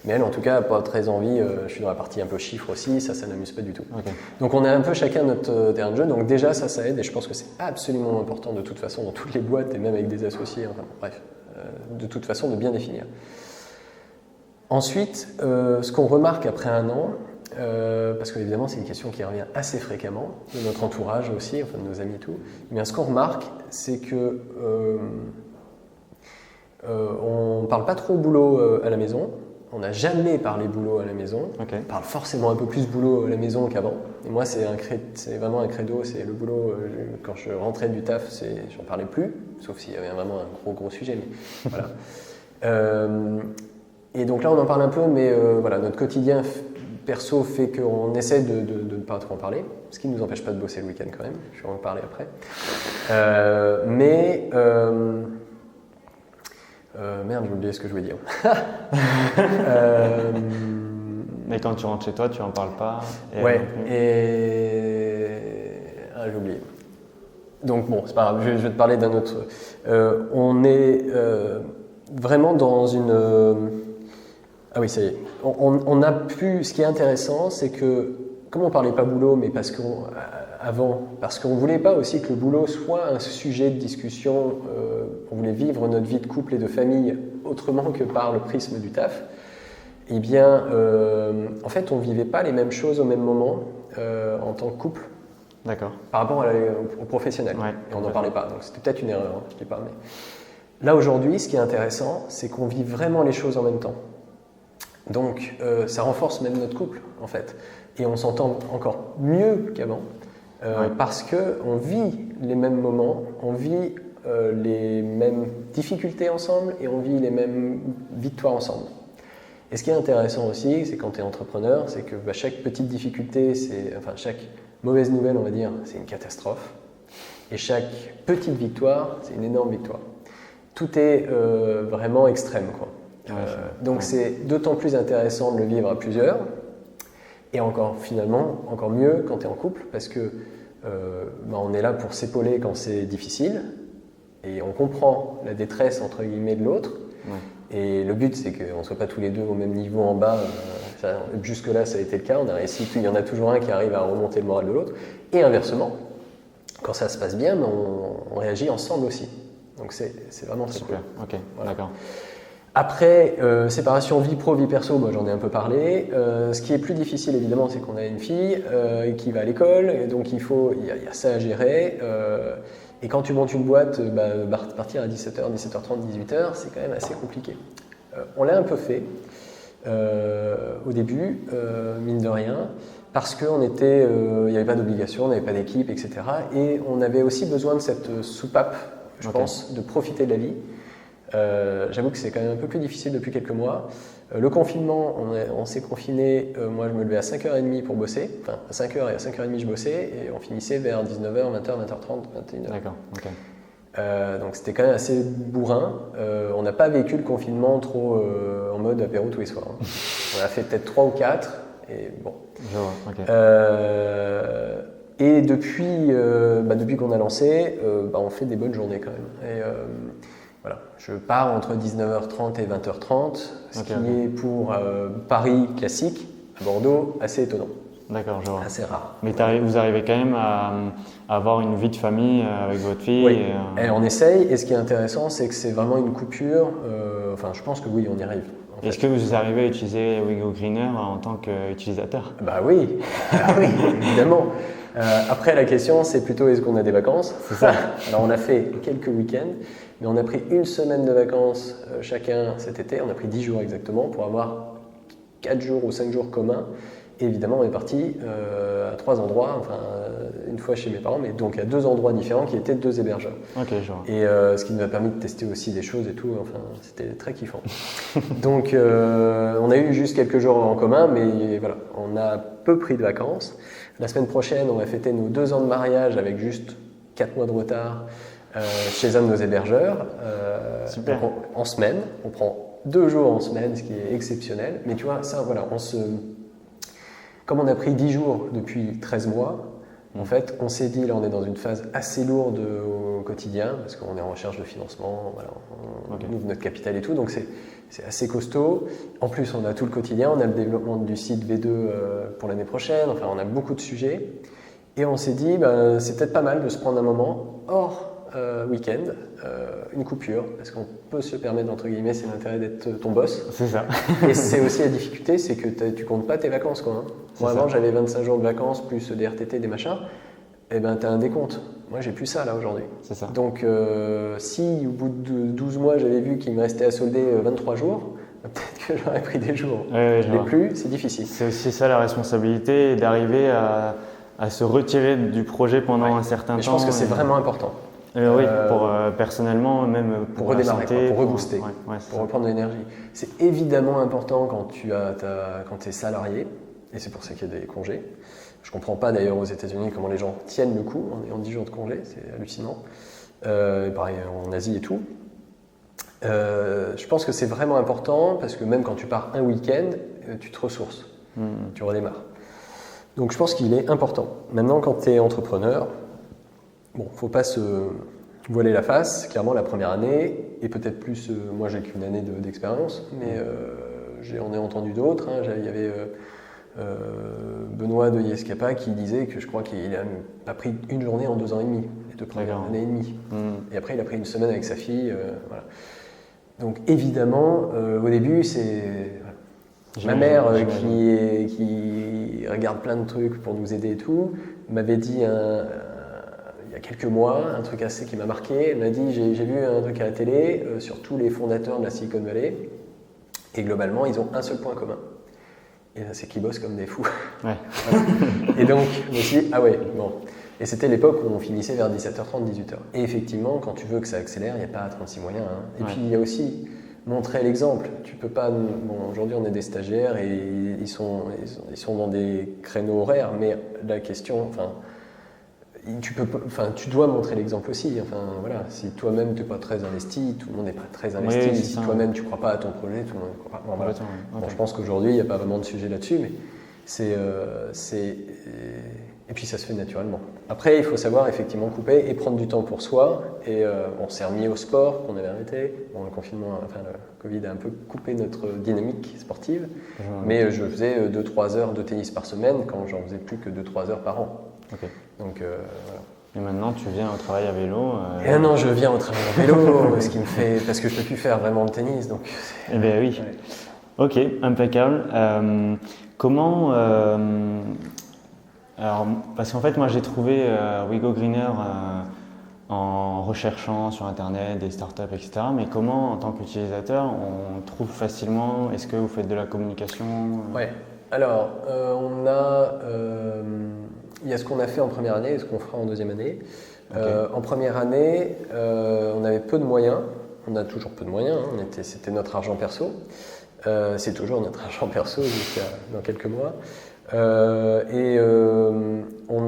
Speaker 2: Mais elle, en tout cas, n'a pas très envie. Je suis dans la partie un peu chiffre aussi, ça n'amuse pas du tout. Donc on a un peu chacun notre terrain de jeu, donc déjà ça aide, et je pense que c'est absolument important de toute façon dans toutes les boîtes et même avec des associés, enfin bref, de toute façon de bien définir. Ensuite, ce qu'on remarque après un an, parce que évidemment c'est une question qui revient assez fréquemment, de notre entourage aussi, enfin de nos amis et tout, eh bien, ce qu'on remarque, c'est que on ne parle pas trop boulot à la maison, on n'a jamais parlé boulot à la maison, on parle forcément un peu plus boulot à la maison qu'avant. Et moi c'est vraiment un credo, c'est le boulot, quand je rentrais du taf, j'en parlais plus, sauf s'il y avait vraiment un gros sujet, mais voilà. Et donc là, on en parle un peu, mais voilà, notre quotidien perso fait qu'on essaie de ne pas trop en parler, ce qui ne nous empêche pas de bosser le week-end quand même, je vais en parler après. Merde, j'ai oublié ce que je voulais dire.
Speaker 1: Mais quand tu rentres chez toi, tu n'en parles pas.
Speaker 2: J'ai oublié. Donc bon, c'est pas grave, je vais te parler d'un autre. On est vraiment dans une... Ah oui, ça y est. On a pu. Ce qui est intéressant, c'est que, comme on ne parlait pas boulot, mais parce qu'on ne voulait pas aussi que le boulot soit un sujet de discussion, on voulait vivre notre vie de couple et de famille autrement que par le prisme du taf, eh bien, en fait, on ne vivait pas les mêmes choses au même moment en tant que couple.
Speaker 1: D'accord.
Speaker 2: Par rapport au professionnel. Et on n'en parlait pas. Donc c'était peut-être une erreur, je ne dis pas. Mais... Là, aujourd'hui, ce qui est intéressant, c'est qu'on vit vraiment les choses en même temps. Donc, ça renforce même notre couple, en fait. Et on s'entend encore mieux qu'avant, parce qu'on vit les mêmes moments, on vit les mêmes difficultés ensemble et on vit les mêmes victoires ensemble. Et ce qui est intéressant aussi, c'est quand tu es entrepreneur, c'est que chaque petite difficulté, chaque mauvaise nouvelle, on va dire, c'est une catastrophe. Et chaque petite victoire, c'est une énorme victoire. Tout est vraiment extrême, quoi. Donc c'est d'autant plus intéressant de le vivre à plusieurs et finalement encore mieux quand tu es en couple parce que on est là pour s'épauler quand c'est difficile et on comprend la détresse entre guillemets de l'autre et le but c'est qu'on ne soit pas tous les deux au même niveau en bas, jusque là ça a été le cas, on a réussi, il y en a toujours un qui arrive à remonter le moral de l'autre et inversement, quand ça se passe bien on réagit ensemble aussi, donc c'est vraiment très
Speaker 1: super cool. Voilà. D'accord.
Speaker 2: Après, séparation vie pro, vie perso, j'en ai un peu parlé. Ce qui est plus difficile, évidemment, c'est qu'on a une fille qui va à l'école, et donc il y a ça à gérer. Et quand tu montes une boîte, partir à 17h, 17h30, 18h, c'est quand même assez compliqué. On l'a un peu fait au début, mine de rien, parce qu'il n'y avait pas d'obligation, on n'avait pas d'équipe, etc. Et on avait aussi besoin de cette soupape, je pense, de profiter de la vie. J'avoue que c'est quand même un peu plus difficile depuis quelques mois. Le confinement, on s'est confiné, moi je me levais à 5h30 pour bosser, enfin à 5h et à 5h30 je bossais et on finissait vers 19h, 20h, 20h30, 21h.
Speaker 1: D'accord,
Speaker 2: donc c'était quand même assez bourrin. On n'a pas vécu le confinement trop en mode apéro tous les soirs. On a fait peut-être 3 ou 4 et bon.
Speaker 1: Je vois,
Speaker 2: Et depuis qu'on a lancé, on fait des bonnes journées quand même. Et, voilà, je pars entre 19h30 et 20h30, ce qui est pour Paris classique, à Bordeaux, assez étonnant.
Speaker 1: D'accord, je vois.
Speaker 2: Assez rare.
Speaker 1: Mais vous arrivez quand même à avoir une vie de famille avec votre fille.
Speaker 2: Oui, et on essaye. Et ce qui est intéressant, c'est que c'est vraiment une coupure. Je pense que oui, on y arrive.
Speaker 1: Est-ce que vous arrivez à utiliser Wego Greener en tant qu'utilisateur ?
Speaker 2: Oui, évidemment. Après, la question, c'est plutôt est-ce qu'on a des vacances?
Speaker 1: C'est ça.
Speaker 2: Alors, on a fait quelques week-ends, mais on a pris une semaine de vacances chacun cet été. On a pris 10 jours exactement pour avoir 4 jours ou 5 jours communs. Et évidemment, on est parti à 3 endroits, enfin, une fois chez mes parents, mais donc à 2 endroits différents qui étaient 2 hébergeurs.
Speaker 1: Ok, je vois.
Speaker 2: Et ce qui nous a permis de tester aussi des choses et tout, enfin, c'était très kiffant. Donc, on a eu juste quelques jours en commun, mais voilà, on a peu pris de vacances. La semaine prochaine, on va fêter nos 2 ans de mariage avec juste 4 mois de retard chez un de nos hébergeurs.
Speaker 1: Super.
Speaker 2: Donc en semaine, on prend 2 jours en semaine, ce qui est exceptionnel. Mais tu vois, ça, voilà, comme on a pris 10 jours depuis 13 mois, en fait, on s'est dit, là, on est dans une phase assez lourde au quotidien, parce qu'on est en recherche de financement, voilà, on ouvre notre capital et tout, donc c'est assez costaud. En plus, on a tout le quotidien, on a le développement du site V2 pour l'année prochaine, enfin, on a beaucoup de sujets. Et on s'est dit, c'est peut-être pas mal de se prendre un moment hors week-end, une coupure, parce qu'on peut se permettre, entre guillemets, c'est l'intérêt d'être ton boss.
Speaker 1: C'est ça.
Speaker 2: Et c'est aussi la difficulté, c'est que tu comptes pas tes vacances, quoi. Hein. Moi, avant, j'avais 25 jours de vacances, plus des RTT, des machins. Eh ben, tu as un décompte. Moi, j'ai plus ça, là, aujourd'hui.
Speaker 1: C'est ça.
Speaker 2: Donc, si au bout de 12 mois, j'avais vu qu'il me restait à solder 23 jours, peut-être que j'aurais pris des jours.
Speaker 1: Ouais,
Speaker 2: je l'ai plus, c'est difficile.
Speaker 1: C'est aussi ça la responsabilité, d'arriver à se retirer du projet pendant un certain temps.
Speaker 2: Je pense que c'est vraiment important.
Speaker 1: Oui, pour personnellement, même
Speaker 2: pour redémarrer,
Speaker 1: la santé,
Speaker 2: pour rebooster, pour reprendre de l'énergie. C'est évidemment important quand tu es salarié, et c'est pour ça qu'il y a des congés. Je ne comprends pas d'ailleurs aux États-Unis comment les gens tiennent le coup en ayant 10 jours de congé, c'est hallucinant. Pareil en Asie et tout. Je pense que c'est vraiment important parce que même quand tu pars un week-end, tu te ressources, tu redémarres. Donc je pense qu'il est important. Maintenant, quand tu es entrepreneur, bon, faut pas se voiler la face. Clairement, la première année, et peut-être plus, moi j'ai qu'une année d'expérience, mais j'en ai entendu d'autres. Hein. Il y avait Benoît de Yescapa qui disait que je crois qu'il n'a pas pris une journée en 2 ans et demi, les 2 premières années et demie. Et après, il a pris une semaine avec sa fille. Voilà. Donc évidemment, au début, c'est ma mère qui regarde plein de trucs pour nous aider et tout, m'avait dit il y a quelques mois, un truc assez qui m'a marqué. Elle m'a dit, j'ai vu un truc à la télé sur tous les fondateurs de la Silicon Valley, et globalement, ils ont un seul point commun. Et c'est qu'ils bossent comme des fous.
Speaker 1: Ouais.
Speaker 2: Voilà. Et donc, je me suis dit, ah ouais, bon. Et c'était l'époque où on finissait vers 17h30, 18h. Et effectivement, quand tu veux que ça accélère, il n'y a pas 36 moyens. Hein. Et puis, il y a aussi montrer l'exemple. Tu peux pas. Bon, aujourd'hui, on est des stagiaires et ils sont dans des créneaux horaires, mais la question, tu dois montrer l'exemple aussi. Enfin, voilà, si toi-même tu n'es pas très investi, tout le monde n'est pas très investi.
Speaker 1: Oui,
Speaker 2: si toi-même tu ne crois pas à ton projet, tout le monde ne croit pas. Bon, voilà. Bon, je pense qu'aujourd'hui, il n'y a pas vraiment de sujet là-dessus, mais et puis ça se fait naturellement. Après, il faut savoir effectivement couper et prendre du temps pour soi. Et on s'est remis au sport qu'on avait arrêté. Bon, le confinement, le Covid a un peu coupé notre dynamique sportive. Mais je faisais 2-3 heures de tennis par semaine quand j'en faisais plus que 2-3 heures par an.
Speaker 1: Okay.
Speaker 2: Donc, voilà.
Speaker 1: Et maintenant, tu viens au travail à vélo
Speaker 2: Et non, je viens au travail à vélo, ce qui me fait parce que je peux plus faire vraiment de tennis. Donc.
Speaker 1: Eh bien oui. Ouais. Ok, impeccable. Comment alors, parce qu'en fait, moi, j'ai trouvé WeGo Greener en recherchant sur Internet des startups, etc. Mais comment, en tant qu'utilisateur, on trouve facilement? Est-ce que vous faites de la communication?
Speaker 2: Ouais. Alors, il y a ce qu'on a fait en première année et ce qu'on fera en deuxième année. Okay. En première année, on avait peu de moyens. On a toujours peu de moyens. Hein. C'était notre argent perso. C'est toujours notre argent perso jusqu'à dans quelques mois. On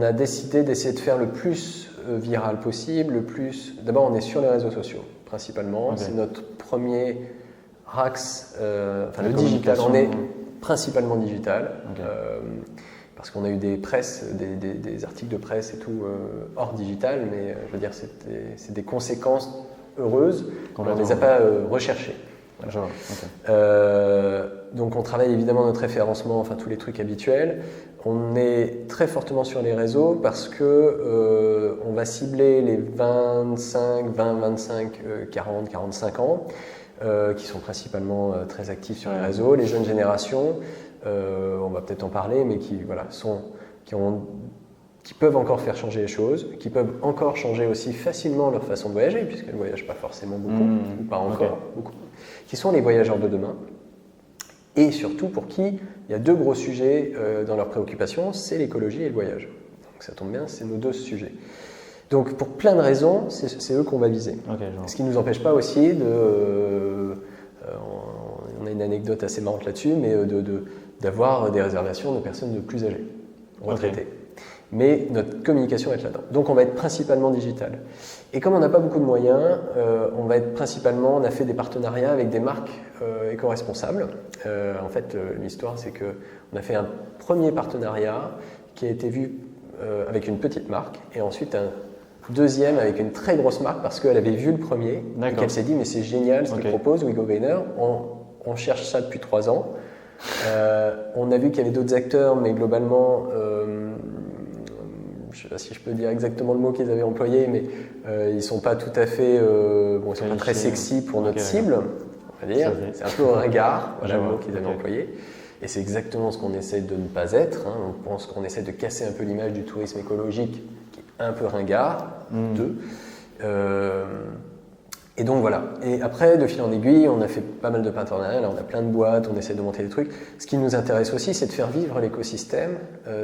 Speaker 2: a décidé d'essayer de faire le plus viral possible. D'abord, on est sur les réseaux sociaux, principalement. Okay. C'est notre premier axe, le digital. On est principalement digital. Okay. Parce qu'on a eu des articles de presse et tout hors digital, mais je veux dire, c'est des conséquences heureuses. On ne les a pas recherchées. Voilà. Okay. Donc on travaille évidemment notre référencement, enfin tous les trucs habituels. On est très fortement sur les réseaux parce que on va cibler les 20, 25, 40, 45 ans qui sont principalement très actifs sur les réseaux. Les jeunes générations, on va peut-être en parler, mais qui ont qui peuvent encore faire changer les choses, qui peuvent encore changer aussi facilement leur façon de voyager, puisqu'elles ne voyagent pas forcément beaucoup, ou pas encore beaucoup, qui sont les voyageurs de demain, et surtout pour qui il y a deux gros sujets dans leurs préoccupations, c'est l'écologie et le voyage. Donc ça tombe bien, c'est nos deux sujets. Donc pour plein de raisons, c'est eux qu'on va viser. Ce qui ne nous empêche pas aussi on a une anecdote assez marrante là-dessus, mais d'avoir des réservations de personnes de plus âgées, retraitées. Mais notre communication va être là-dedans. Donc on va être principalement digital. Et comme on n'a pas beaucoup de moyens, on a fait des partenariats avec des marques éco-responsables. En fait, l'histoire, c'est qu'on a fait un premier partenariat qui a été vu avec une petite marque, et ensuite un deuxième avec une très grosse marque parce qu'elle avait vu le premier et qu'elle s'est dit mais c'est génial ce qu'ils proposent, We Go Greener. On cherche ça depuis 3 ans. On a vu qu'il y avait d'autres acteurs, mais globalement, je ne sais pas si je peux dire exactement le mot qu'ils avaient employé, mais ils ne sont pas tout à fait, ils sont pas très sexy pour notre cible, on va dire. C'est un peu ringard, voilà le mot qu'ils avaient employé. Et c'est exactement ce qu'on essaie de ne pas être. On pense qu'on essaie de casser un peu l'image du tourisme écologique, qui est un peu ringard, et donc voilà. Et après, de fil en aiguille, on a fait pas mal de partenariats. Là, on a plein de boîtes, on essaie de monter des trucs. Ce qui nous intéresse aussi, c'est de faire vivre l'écosystème,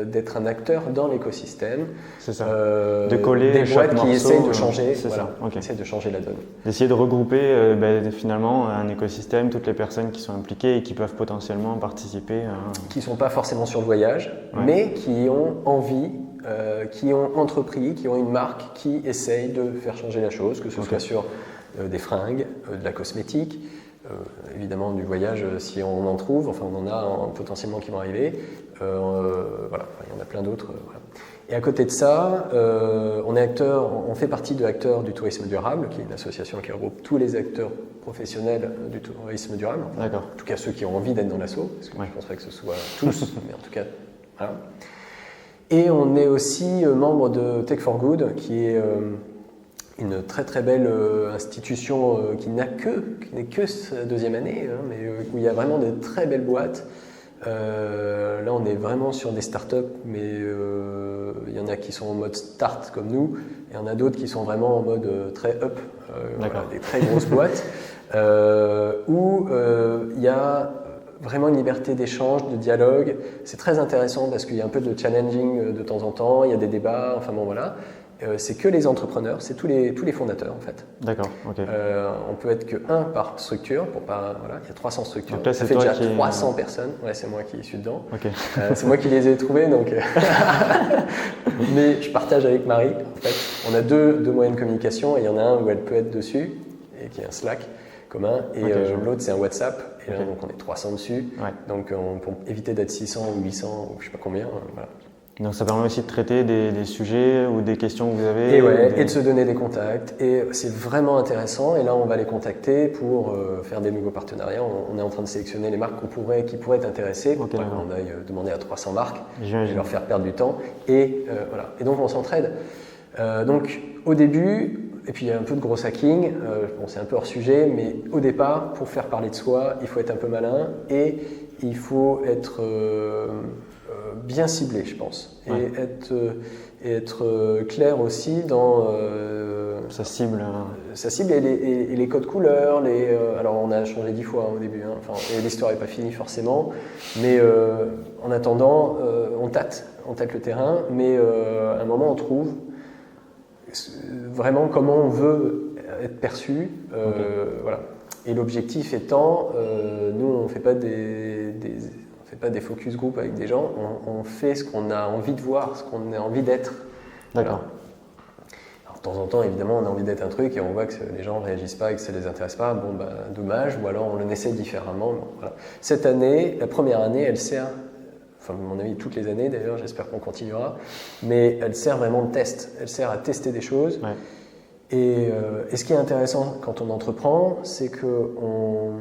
Speaker 2: d'être un acteur dans l'écosystème.
Speaker 1: C'est ça. De coller
Speaker 2: des
Speaker 1: chaque
Speaker 2: boîtes qui
Speaker 1: morceau,
Speaker 2: essaient de changer,
Speaker 1: essayer
Speaker 2: de changer la donne.
Speaker 1: D'essayer de regrouper finalement un écosystème, toutes les personnes qui sont impliquées et qui peuvent potentiellement participer.
Speaker 2: Qui ne sont pas forcément sur le voyage, mais qui ont envie, qui ont entrepris, qui ont une marque, qui essayent de faire changer la chose, que ce soit sur des fringues, de la cosmétique, évidemment du voyage si on en trouve, enfin on en a potentiellement qui vont arriver, voilà, il y en a plein d'autres. Voilà. Et à côté de ça, on fait partie de Acteurs du tourisme durable, qui est une association qui regroupe tous les acteurs professionnels du tourisme durable, en tout cas ceux qui ont envie d'être dans l'asso, parce que je ne pense pas que ce soit tous, mais en tout cas, voilà. Et on est aussi membre de Tech for Good, qui est une très très belle institution qui n'est que sa deuxième année, mais où il y a vraiment de très belles boîtes. Là, on est vraiment sur des startups, mais il y en a qui sont en mode start comme nous, et il y en a d'autres qui sont vraiment en mode très up, voilà, des très grosses boîtes, où il y a vraiment une liberté d'échange, de dialogue. C'est très intéressant parce qu'il y a un peu de challenging de temps en temps, il y a des débats, enfin bon voilà. C'est que les entrepreneurs, c'est tous les fondateurs en fait.
Speaker 1: D'accord, ok.
Speaker 2: On peut être que un par structure, il y a 300 structures.
Speaker 1: Donc là,
Speaker 2: ça fait déjà 300 personnes, c'est moi qui suis dedans.
Speaker 1: Okay.
Speaker 2: C'est moi qui les ai trouvés, donc. Mais je partage avec Marie. En fait, on a deux moyens de communication et il y en a un où elle peut être dessus, et qui est un Slack commun, et l'autre c'est un WhatsApp, et là donc on est 300 dessus. Donc pour éviter d'être 600 ou 800 ou je sais pas combien, voilà.
Speaker 1: Donc ça permet aussi de traiter des sujets ou des questions que vous avez.
Speaker 2: Et de se donner des contacts. Et c'est vraiment intéressant. Et là, on va les contacter pour faire des nouveaux partenariats. On est en train de sélectionner les marques qui pourraient être intéressées. Pour pas qu'on aille demander à 300 marques et leur faire perdre du temps. Et voilà. Et donc, on s'entraide. Donc, au début, et puis il y a un peu de gros hacking. C'est un peu hors sujet, mais au départ, pour faire parler de soi, il faut être un peu malin et il faut être bien ciblé, je pense, et être clair aussi dans
Speaker 1: sa cible.
Speaker 2: Sa cible et les codes couleurs. Alors on a changé 10 fois au début, et l'histoire n'est pas finie forcément, mais en attendant, on tâte le terrain, mais à un moment on trouve vraiment comment on veut être perçu, voilà. Et l'objectif étant, nous on ne fait pas des focus group avec des gens, on fait ce qu'on a envie de voir, ce qu'on a envie d'être.
Speaker 1: D'accord.
Speaker 2: Alors, de temps en temps, évidemment, on a envie d'être un truc et on voit que les gens ne réagissent pas et que ça ne les intéresse pas. Bon, dommage, ou alors on le essaie différemment. Bon, voilà. Cette année, la première année, elle sert, à mon avis, toutes les années d'ailleurs, j'espère qu'on continuera, mais elle sert vraiment de test. Elle sert à tester des choses.
Speaker 1: Ouais.
Speaker 2: Et ce qui est intéressant quand on entreprend, c'est qu'on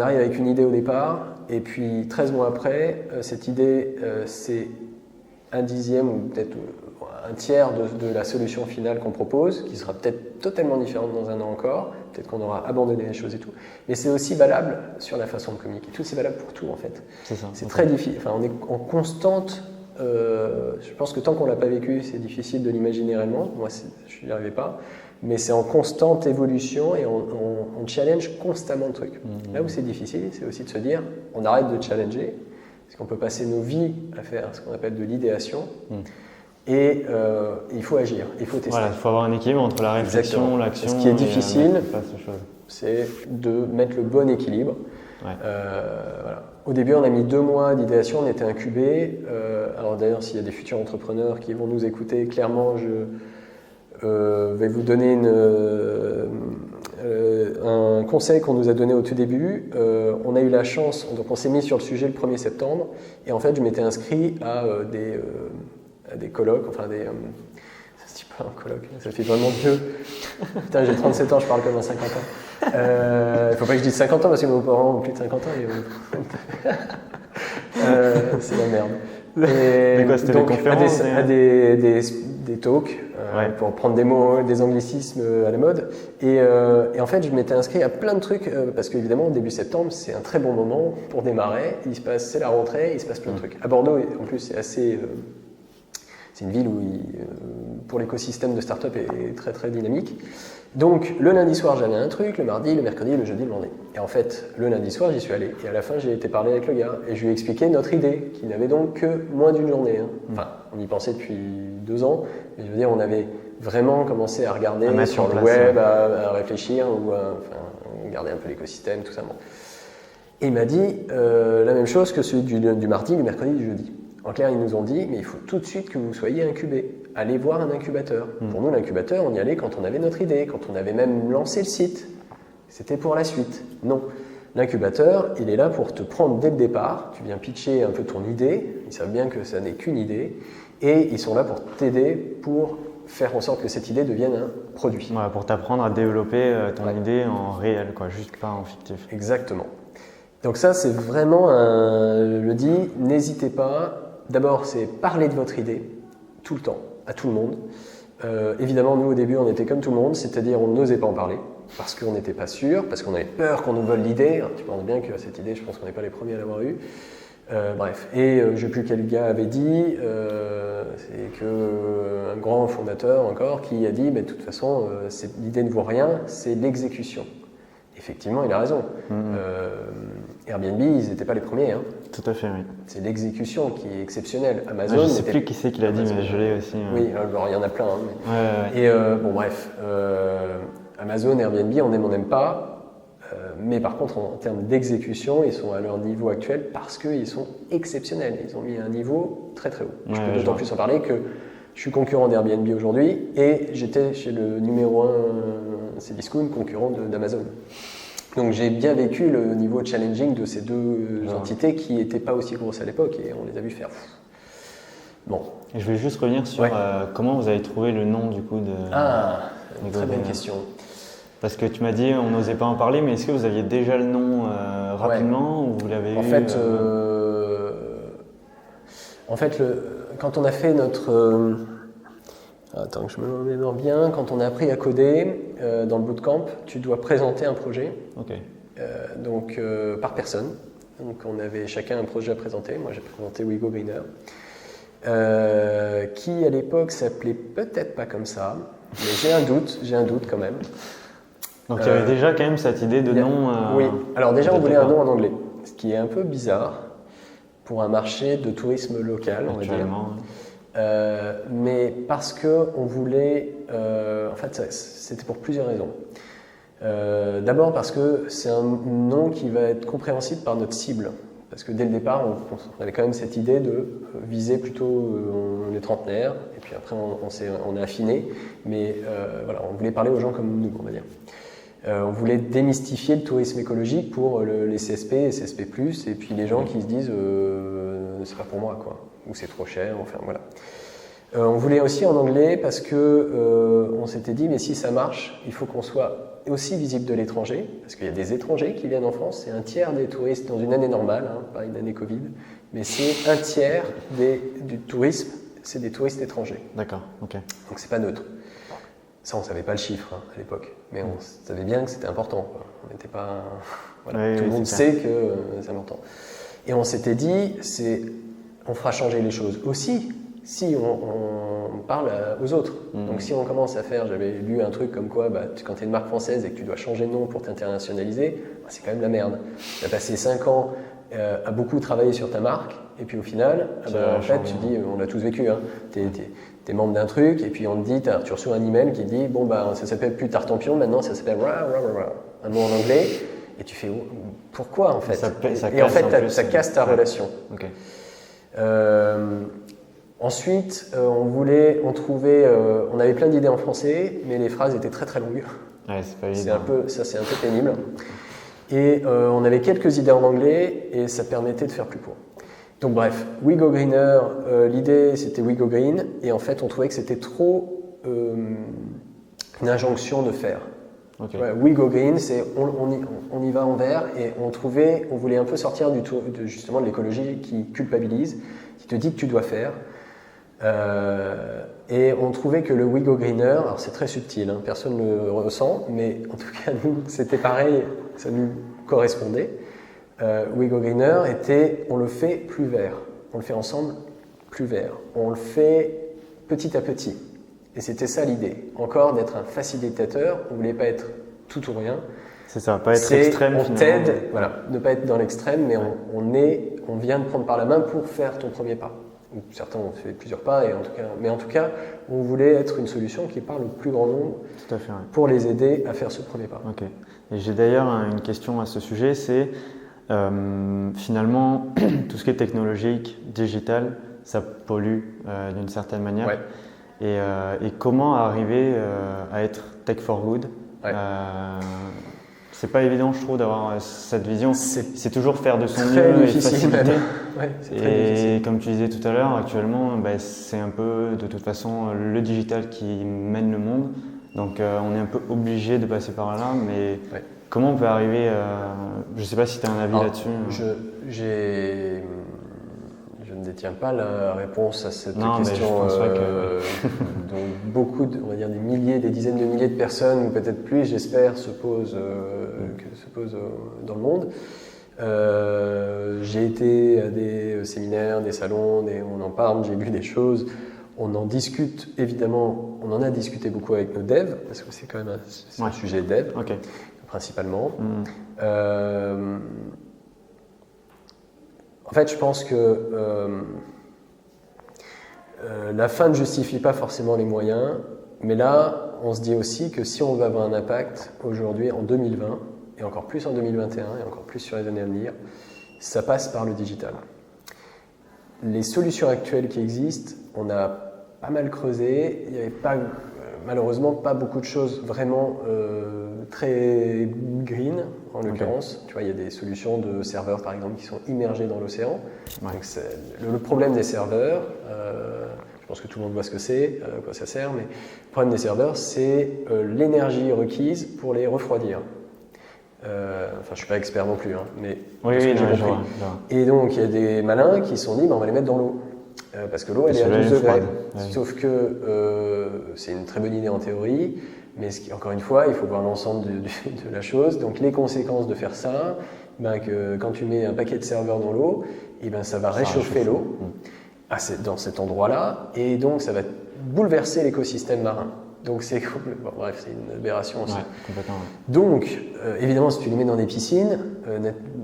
Speaker 2: arrive avec une idée au départ, et puis 13 mois après, cette idée, c'est un dixième ou peut-être un tiers de la solution finale qu'on propose, qui sera peut-être totalement différente dans un an encore, peut-être qu'on aura abandonné les choses et tout. Mais c'est aussi valable sur la façon de communiquer. Tout, c'est valable pour tout en fait.
Speaker 1: C'est ça.
Speaker 2: C'est très difficile. Enfin, on est en constante je pense que tant qu'on ne l'a pas vécu, c'est difficile de l'imaginer réellement. Moi, je n'y arrivais pas. Mais c'est en constante évolution et on challenge constamment le truc. Là où c'est difficile, c'est aussi de se dire, on arrête de challenger, parce qu'on peut passer nos vies à faire ce qu'on appelle de l'idéation. Et il faut agir, il faut tester.
Speaker 1: Voilà, il faut avoir un équilibre entre la réflexion, l'action.
Speaker 2: Ce qui est difficile,
Speaker 1: et
Speaker 2: c'est de mettre le bon équilibre.
Speaker 1: Ouais.
Speaker 2: Voilà. Au début, on a mis 2 mois d'idéation, on était incubé. Alors d'ailleurs, s'il y a des futurs entrepreneurs qui vont nous écouter, clairement, je vais vous donner un conseil qu'on nous a donné au tout début. On a eu la chance, donc on s'est mis sur le sujet le 1er septembre, et en fait, je m'étais inscrit à des colloques, enfin ça se dit pas un colloque, ça fait vraiment vieux. Putain, j'ai 37 ans, je parle comme un 50 ans. Il faut pas que je dise 50 ans parce que mes parents ont plus de 50 ans. C'est la merde.
Speaker 1: Mais quoi, c'était
Speaker 2: donc,
Speaker 1: des conférences
Speaker 2: à des talks pour prendre des mots, des anglicismes à la mode. Et en fait, je m'étais inscrit à plein de trucs parce qu'évidemment, début septembre, c'est un très bon moment pour démarrer. C'est la rentrée, il se passe plein de trucs. À Bordeaux, en plus, c'est assez. C'est une ville où, pour l'écosystème de start-up, est très très dynamique. Donc, le lundi soir, j'avais un truc, le mardi, le mercredi, le jeudi, le vendredi. Et en fait, le lundi soir, j'y suis allé. Et à la fin, j'ai été parler avec le gars. Et je lui ai expliqué notre idée, qui n'avait donc que moins d'une journée. Enfin, on y pensait depuis 2 ans. Mais je veux dire, on avait vraiment commencé à regarder sur le web, à réfléchir, ou à regarder un peu l'écosystème, tout ça. Bon. Et il m'a dit la même chose que celui du mardi, du mercredi, du jeudi. En clair, ils nous ont dit, mais il faut tout de suite que vous soyez incubé. Allez voir un incubateur. Pour nous, l'incubateur, on y allait quand on avait notre idée, quand on avait même lancé le site. C'était pour la suite. Non. L'incubateur, il est là pour te prendre dès le départ. Tu viens pitcher un peu ton idée. Ils savent bien que ça n'est qu'une idée. Et ils sont là pour t'aider, pour faire en sorte que cette idée devienne un produit.
Speaker 1: Voilà, pour t'apprendre à développer ton idée en réel, quoi, juste pas en fictif.
Speaker 2: Exactement. Donc ça, c'est vraiment je le dis, n'hésitez pas. D'abord, c'est parler de votre idée, tout le temps, à tout le monde. Évidemment, nous, au début, on était comme tout le monde, c'est-à-dire on n'osait pas en parler, parce qu'on n'était pas sûr, parce qu'on avait peur qu'on nous vole l'idée. Tu penses bien que cette idée, je pense qu'on n'est pas les premiers à l'avoir eue. Bref, et je ne sais plus quel gars avait dit, c'est qu'un grand fondateur encore qui a dit, mais de toute façon, l'idée ne vaut rien, c'est l'exécution. Effectivement, il a raison. Airbnb, ils n'étaient pas les premiers. Hein.
Speaker 1: Tout à fait, oui.
Speaker 2: C'est l'exécution qui est exceptionnelle. Amazon.
Speaker 1: Je ne sais plus qui c'est qui l'a dit, mais je l'ai aussi.
Speaker 2: Oui, alors il y en a plein. Hein, mais...
Speaker 1: Ouais.
Speaker 2: Et bon, bref, Amazon, Airbnb, on aime, on n'aime pas. Mais par contre, en termes d'exécution, ils sont à leur niveau actuel parce qu'ils sont exceptionnels. Ils ont mis un niveau très très haut. Je peux d'autant plus en parler que je suis concurrent d'Airbnb aujourd'hui et j'étais chez le numéro 1 Cdiscount, concurrent d'Amazon. Donc j'ai bien vécu le niveau challenging de ces deux entités qui n'étaient pas aussi grosses à l'époque et on les a vus faire. Bon.
Speaker 1: Et je voulais juste revenir sur comment vous avez trouvé le nom du coup de.
Speaker 2: Très bonne question.
Speaker 1: Parce que tu m'as dit on n'osait pas en parler, mais est-ce que vous aviez déjà le nom rapidement ou vous l'avez eu
Speaker 2: En fait, quand on a fait notre attends que je me remémore bien. Quand on a appris à coder dans le bootcamp, tu dois présenter un projet, donc par personne. Donc on avait chacun un projet à présenter. Moi j'ai présenté Wigo Greener, qui à l'époque s'appelait peut-être pas comme ça, mais j'ai un doute quand même.
Speaker 1: Donc il y avait déjà quand même cette idée de nom.
Speaker 2: Oui. Alors déjà on voulait un nom en anglais, ce qui est un peu bizarre pour un marché de tourisme local, on va dire. Mais parce qu'on voulait, en fait c'était pour plusieurs raisons. D'abord parce que c'est un nom qui va être compréhensible par notre cible. Parce que dès le départ, on avait quand même cette idée de viser plutôt les trentenaires, et puis après on a affiné, mais voilà, on voulait parler aux gens comme nous, on va dire. On voulait démystifier le tourisme écologique pour les CSP et CSP+, et puis les gens qui se disent c'est pas pour moi, quoi, ou c'est trop cher, enfin voilà. On voulait aussi en anglais parce que on s'était dit mais si ça marche, il faut qu'on soit aussi visible de l'étranger, parce qu'il y a des étrangers qui viennent en France, c'est un tiers des touristes dans une année normale, hein, pas une année Covid, mais c'est un tiers du tourisme, c'est des touristes étrangers.
Speaker 1: D'accord, ok.
Speaker 2: Donc c'est pas neutre. Ça, on ne savait pas le chiffre à l'époque, mais on savait bien que c'était important, quoi. On n'était pas... Voilà. Tout le monde sait que c'est important. Et on s'était dit, on fera changer les choses. Aussi, si on parle aux autres. Donc si on commence à faire, j'avais lu un truc comme quoi, quand tu es une marque française et que tu dois changer de nom pour t'internationaliser, c'est quand même la merde. Tu as passé 5 ans à beaucoup travailler sur ta marque, et puis au final, en fait, tu dis, on l'a tous vécu, hein, tu es membre d'un truc, et puis on te dit, tu reçois un email qui dit, ça s'appelle plus Tartampion, maintenant ça s'appelle un mot en anglais, et tu fais, pourquoi en fait? Et en fait, ça casse ta relation.
Speaker 1: Okay.
Speaker 2: Ensuite, on avait plein d'idées en français, mais les phrases étaient très très longues.
Speaker 1: Ouais, c'est pas évident.
Speaker 2: C'est un peu pénible. Et on avait quelques idées en anglais et ça permettait de faire plus court. Donc bref, We Go Greener, l'idée c'était We Go Green, et en fait on trouvait que c'était trop une injonction de faire.
Speaker 1: Okay.
Speaker 2: Ouais, We Go Green, c'est on y va en vert, et on voulait un peu sortir justement de l'écologie qui culpabilise, qui te dit que tu dois faire. Et on trouvait que le We Go Greener, alors c'est très subtil, hein, personne ne le ressent, mais en tout cas nous c'était pareil, ça nous correspondait. We Go Greener était, on le fait plus vert, on le fait ensemble plus vert, on le fait petit à petit. Et c'était ça l'idée, encore d'être un facilitateur, on ne voulait pas être tout ou rien.
Speaker 1: C'est ça, pas être extrême.
Speaker 2: On t'aide, voilà, ne pas être dans l'extrême, mais on vient de prendre par la main pour faire ton premier pas. Certains ont fait plusieurs pas, mais en tout cas, on voulait être une solution qui parle au plus grand nombre.
Speaker 1: Tout à fait, ouais.
Speaker 2: Pour les aider à faire ce premier pas.
Speaker 1: Ok. Et j'ai d'ailleurs une question à ce sujet, c'est finalement tout ce qui est technologique, digital, ça pollue d'une certaine manière.
Speaker 2: Ouais.
Speaker 1: Et comment arriver à être tech for good?
Speaker 2: Ouais.
Speaker 1: C'est pas évident, je trouve, d'avoir cette vision. C'est toujours faire de son
Speaker 2: très
Speaker 1: mieux
Speaker 2: difficile,
Speaker 1: et faciliter.
Speaker 2: Ouais, c'est très difficile.
Speaker 1: Et comme tu disais tout à l'heure, actuellement, c'est un peu de toute façon le digital qui mène le monde. Donc on est un peu obligé de passer par là, mais
Speaker 2: ouais.
Speaker 1: Comment on peut arriver je ne sais pas si tu as un avis là-dessus.
Speaker 2: Je ne détiens pas la réponse à cette question.
Speaker 1: Mais je pense pas que...
Speaker 2: dont beaucoup, on va dire des milliers, des dizaines de milliers de personnes, ou peut-être plus, j'espère, se posent dans le monde. J'ai été à des séminaires, des salons, on en parle, j'ai lu des choses. On en discute évidemment, on en a discuté beaucoup avec nos devs, parce que c'est quand même un sujet dev, principalement. En fait, je pense que la fin ne justifie pas forcément les moyens, mais là, on se dit aussi que si on veut avoir un impact aujourd'hui, en 2020, et encore plus en 2021, et encore plus sur les années à venir, ça passe par le digital. Les solutions actuelles qui existent, on a pas mal creusé, il n'y avait malheureusement pas beaucoup de choses vraiment très green, en l'occurrence. Tu vois, il y a des solutions de serveurs, par exemple, qui sont immergés dans l'océan. Ouais. Donc le problème des serveurs, je pense que tout le monde voit ce que c'est, à quoi ça sert, mais le problème des serveurs, c'est l'énergie requise pour les refroidir. Je ne suis pas expert non plus, hein, mais j'ai compris. Et donc, il y a des malins qui se sont dit, on va les mettre dans l'eau. Parce que l'eau, elle est à 12 degrés. Sauf que c'est une très bonne idée en théorie, mais encore une fois, il faut voir l'ensemble de la chose. Donc, les conséquences de faire ça, que quand tu mets un paquet de serveurs dans l'eau, ça va réchauffer l'eau dans cet endroit-là, et donc ça va bouleverser l'écosystème marin. Donc, c'est une aberration aussi. Donc, évidemment, si tu les mets dans des piscines,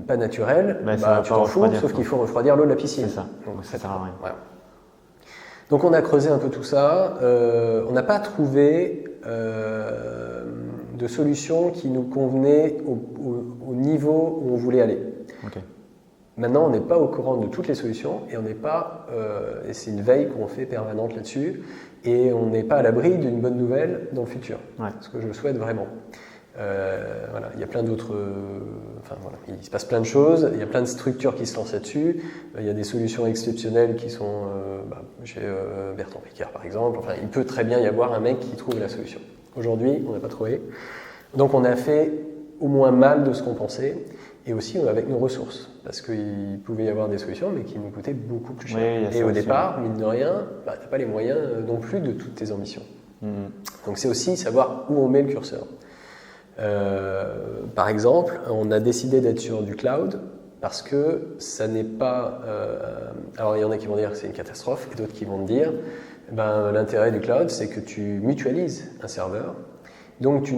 Speaker 2: pas naturelles, tu t'en fous, sauf qu'il faut refroidir l'eau de la piscine.
Speaker 1: C'est ça. Donc, ça sert à rien.
Speaker 2: Voilà. Donc, on a creusé un peu tout ça. On n'a pas trouvé de solution qui nous convenait au niveau où on voulait aller.
Speaker 1: Okay.
Speaker 2: Maintenant, on n'est pas au courant de toutes les solutions et on n'est pas, et c'est une veille qu'on fait permanente là-dessus, et on n'est pas à l'abri d'une bonne nouvelle dans le futur, ce que je le souhaite vraiment. Il y a plein d'autres, il se passe plein de choses, il y a plein de structures qui se lancent là-dessus, il y a des solutions exceptionnelles qui sont chez Bertrand Picard par exemple, il peut très bien y avoir un mec qui trouve la solution. Aujourd'hui, on n'a pas trouvé, donc on a fait au moins mal de ce qu'on pensait, et aussi avec nos ressources, parce qu'il pouvait y avoir des solutions, mais qui nous coûtaient beaucoup plus cher. Et au départ, mine de rien, tu n'as pas les moyens non plus de toutes tes ambitions. Donc c'est aussi savoir où on met le curseur. Par exemple, on a décidé d'être sur du cloud, parce que ça n'est pas... alors il y en a qui vont dire que c'est une catastrophe et d'autres qui vont dire l'intérêt du cloud, c'est que tu mutualises un serveur, donc tu